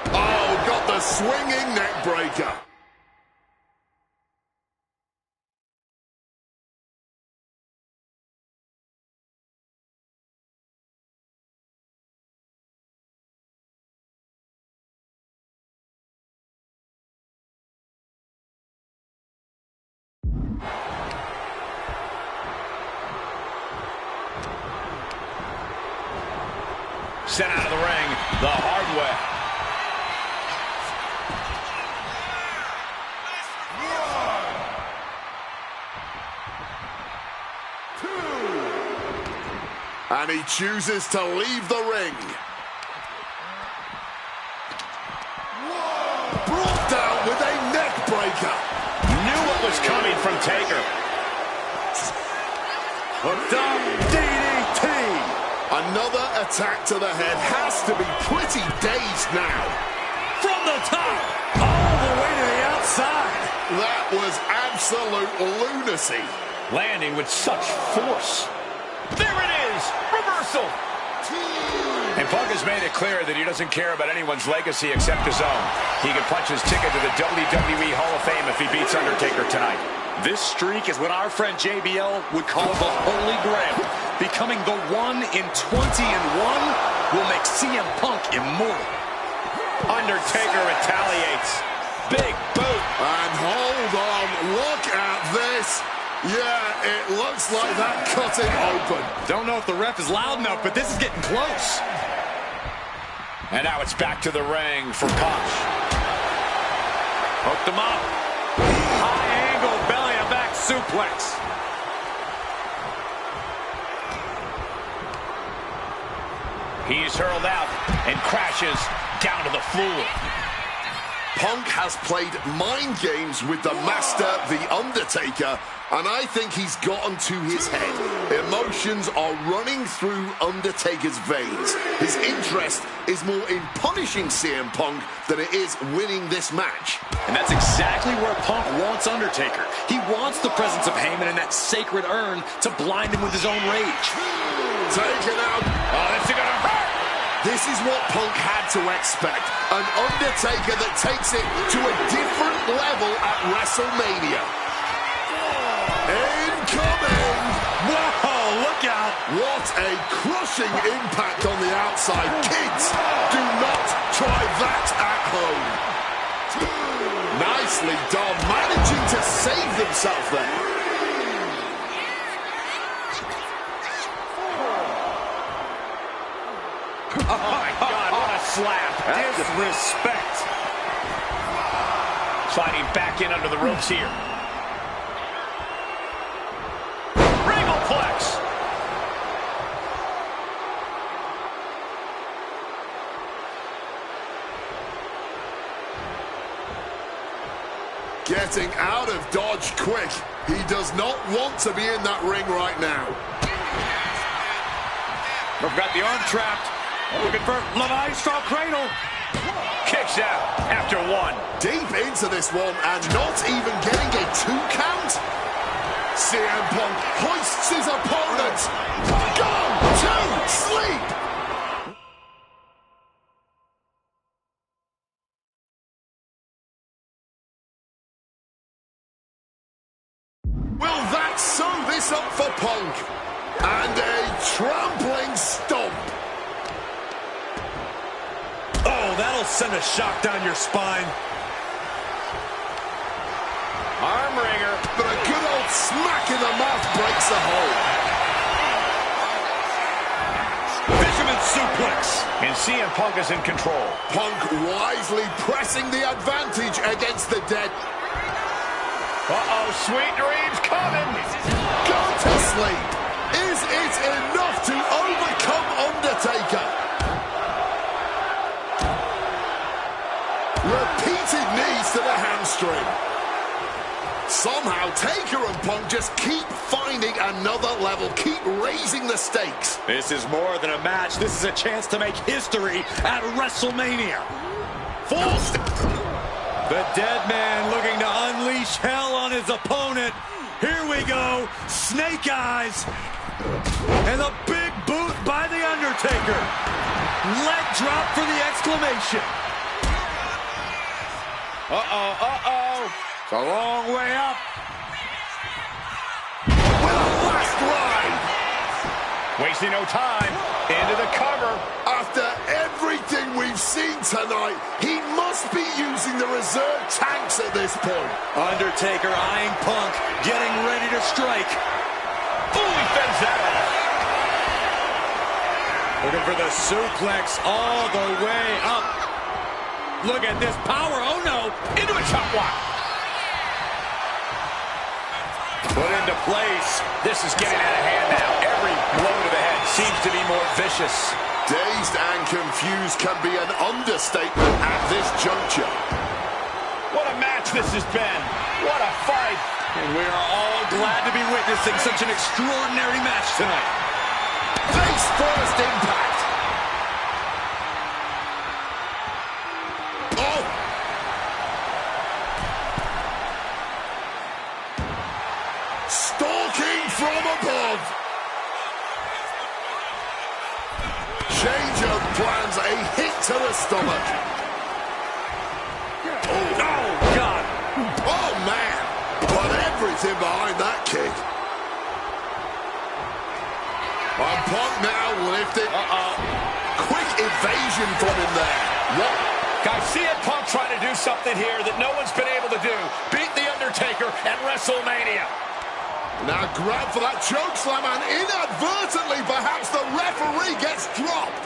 Oh, got the swinging neck breaker. Sent out of the ring the hard way. And he chooses to leave the ring. Brought down with a neck breaker. Knew what was coming from Taker. Hooked up, DDT. Another attack to the head. Has to be pretty dazed now. From the top, all the way to the outside. That was absolute lunacy. Landing with such force. There it is! Reversal! And Punk has made it clear that he doesn't care about anyone's legacy except his own. He can punch his ticket to the WWE Hall of Fame if he beats Undertaker tonight. This streak is what our friend JBL would call the Holy Grail. Becoming the 1 in 20 and 1 will make CM Punk immortal. Undertaker retaliates. Big boot. And hold on, look at this. Yeah, it looks like that cutting open. Don't know if the ref is loud enough, but this is getting close. And now it's back to the ring for Punk. Hooked him up. High angle belly-to-back suplex. He's hurled out and crashes down to the floor. Punk has played mind games with the master, The Undertaker, and I think he's gotten to his head. Emotions are running through Undertaker's veins. His interest is more in punishing CM Punk than it is winning this match. And that's exactly where Punk wants Undertaker. He wants the presence of Heyman in that sacred urn to blind him with his own rage. Taken out. Oh, this is gonna hurt! This is what Punk had to expect. An Undertaker that takes it to a different level at WrestleMania. Incoming! Whoa, look out! What a crushing impact on the outside. Kids, do not try that at home. Nicely done, managing to save themselves there. Oh my God, what a slap. Disrespect. Sliding back in under the ropes here. Regalplex. Getting out of Dodge quick. He does not want to be in that ring right now. We've got the arm trapped. Looking for Levi's cradle. Kicks out after one. Deep into this one and not even getting a 2 count. CM Punk hoists his opponent. Go to sleep. Will that sew this up for Punk? And a trampling stomp. Oh, that'll send a shock down your spine. Arm wringer. But a good old smack in the mouth breaks the hold. Fisherman suplex. And CM Punk is in control. Punk wisely pressing the advantage against the dead. Uh-oh, sweet dreams coming. Go to sleep. Is it enough to overcome Undertaker? Repeated knees to the hamstring. Somehow, Taker and Punk just keep finding another level, keep raising the stakes. This is more than a match. This is a chance to make history at WrestleMania. Forced. The dead man looking to unleash hell on his opponent. Here we go. Snake eyes. And a big boot by The Undertaker. Leg drop for the exclamation. Uh-oh, uh-oh. It's a long way up. With a last ride. Wasting no time. Into the cover. After everything we've seen tonight, he must be using the reserve tanks at this point. Undertaker eyeing Punk, getting ready to strike. Ooh, he fends that off. Looking for the suplex all the way up. Look at this power. Oh, no. Into a chop block. Put into place. This is getting out of hand now. Every blow to the head seems to be more vicious. Dazed and confused can be an understatement at this juncture. What a match this has been. What a fight. And we are all glad to be witnessing such an extraordinary match tonight. Face first impact. Oh! Stalking from above. Change of plans, a hit to the stomach. Oh, God. Oh, man. But everything behind that kick. And Punk now lifted. Quick evasion from him there. What? Guys, CM Punk trying to do something here that no one's been able to do. Beat The Undertaker at WrestleMania. Now grab for that chokeslam, and inadvertently, perhaps the referee gets dropped.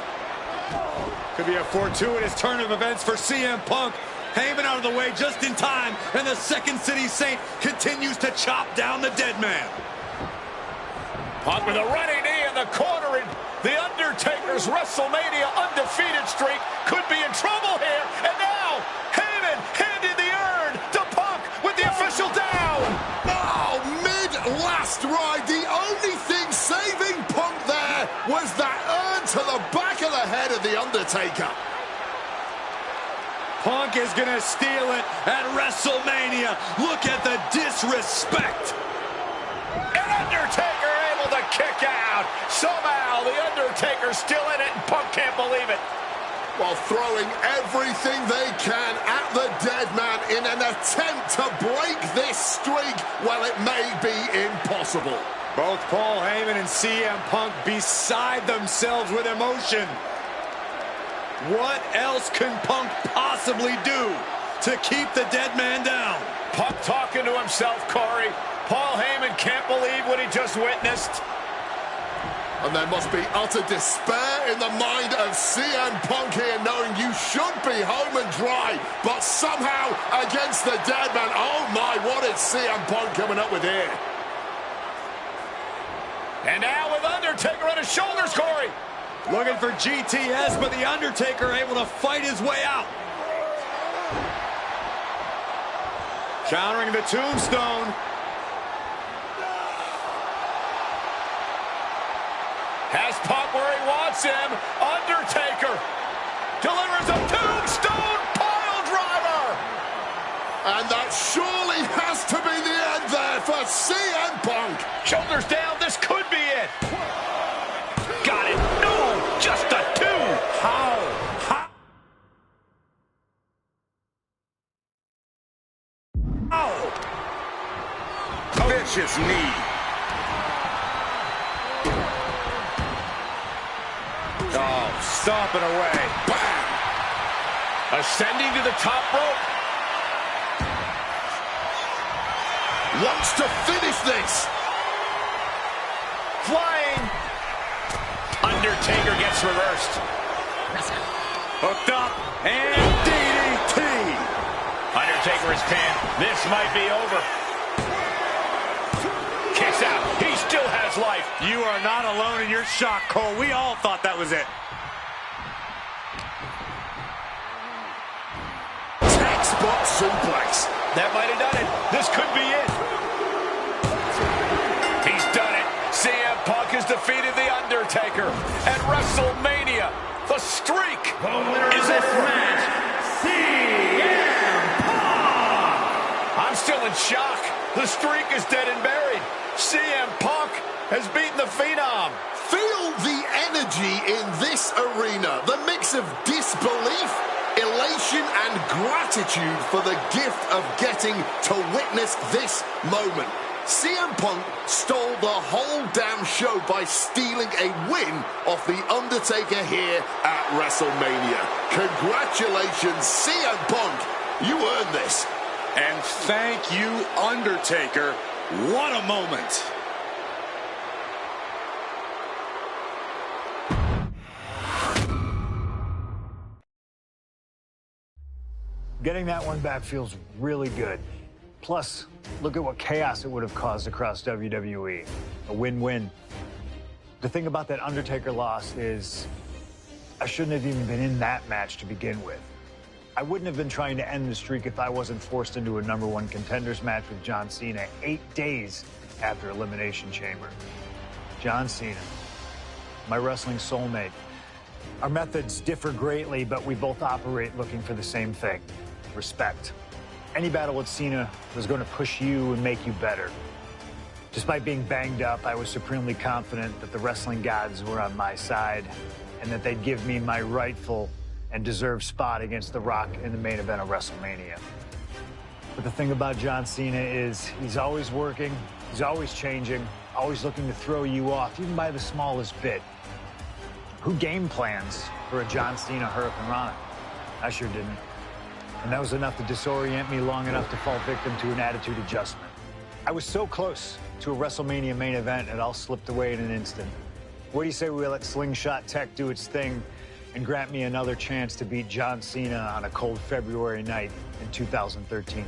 Could be a fortuitous turn of events for CM Punk. Heyman out of the way just in time, and the Second City Saint continues to chop down the dead man. Punk with a running knee in the corner, and The Undertaker's WrestleMania undefeated streak could be in trouble here. And now, Heyman handed the urn to Punk with the official down. Oh, mid-last ride, the only thing saving Punk there was that urn to the back of the head of The Undertaker. Punk is going to steal it at WrestleMania. Look at the disrespect. And Undertaker able to kick out. Somehow, The Undertaker's still in it, and Punk can't believe it. While throwing everything they can at the dead man in an attempt to break this streak, well, it may be impossible. Both Paul Heyman and CM Punk beside themselves with emotion. What else can Punk possibly do to keep the dead man down? Punk talking to himself, Corey. Paul Heyman can't believe what he just witnessed. And there must be utter despair in the mind of CM Punk here, knowing you should be home and dry, but somehow against the dead man. Oh my, what is CM Punk coming up with here? And now with Undertaker on his shoulders, Corey. Looking for GTS, but The Undertaker able to fight his way out. Countering the tombstone. Has Punk where he wants him. Undertaker delivers a tombstone pile driver. And that surely has to be the end there for CM Punk. Shoulders down, this could be it. Got it. No, just a two. How? Vicious knee. Oh, stomping away. Bam! Ascending to the top rope. Wants to finish this. Flying. A Undertaker gets reversed. Hooked up, and DDT. Undertaker is pinned. This might be over. Kicks out. He still has life. You are not alone in your shock, Cole. We all thought that was it. Textbook suplex. That might have done it. This could be it. He's done it. CM Punk has defeated The Undertaker at WrestleMania. The streak The winner is of this over. match, CM Punk. I'm still in shock. The streak is dead and buried. CM Punk has beaten the Phenom. Feel the energy in this arena. The mix of disbelief, elation, and gratitude for the gift of getting to witness this moment. CM Punk stole the whole damn show by stealing a win off The Undertaker here at WrestleMania. Congratulations, CM Punk. You earned this. And thank you, Undertaker. What a moment. Getting that one back feels really good. Plus, look at what chaos it would have caused across WWE. A win-win. The thing about that Undertaker loss is I shouldn't have even been in that match to begin with. I wouldn't have been trying to end the streak if I wasn't forced into a #1 contenders match with John Cena 8 days after Elimination Chamber. John Cena, my wrestling soulmate. Our methods differ greatly, but we both operate looking for the same thing: respect. Any battle with Cena was going to push you and make you better. Despite being banged up, I was supremely confident that the wrestling gods were on my side and that they'd give me my rightful and deserved spot against The Rock in the main event of WrestleMania. But the thing about John Cena is he's always working, he's always changing, always looking to throw you off, even by the smallest bit. Who game plans for a John Cena Hurricane Rana? I sure didn't. And that was enough to disorient me long enough to fall victim to an attitude adjustment. I was so close to a WrestleMania main event, it all slipped away in an instant. What do you say we let Slingshot Tech do its thing and grant me another chance to beat John Cena on a cold February night in 2013?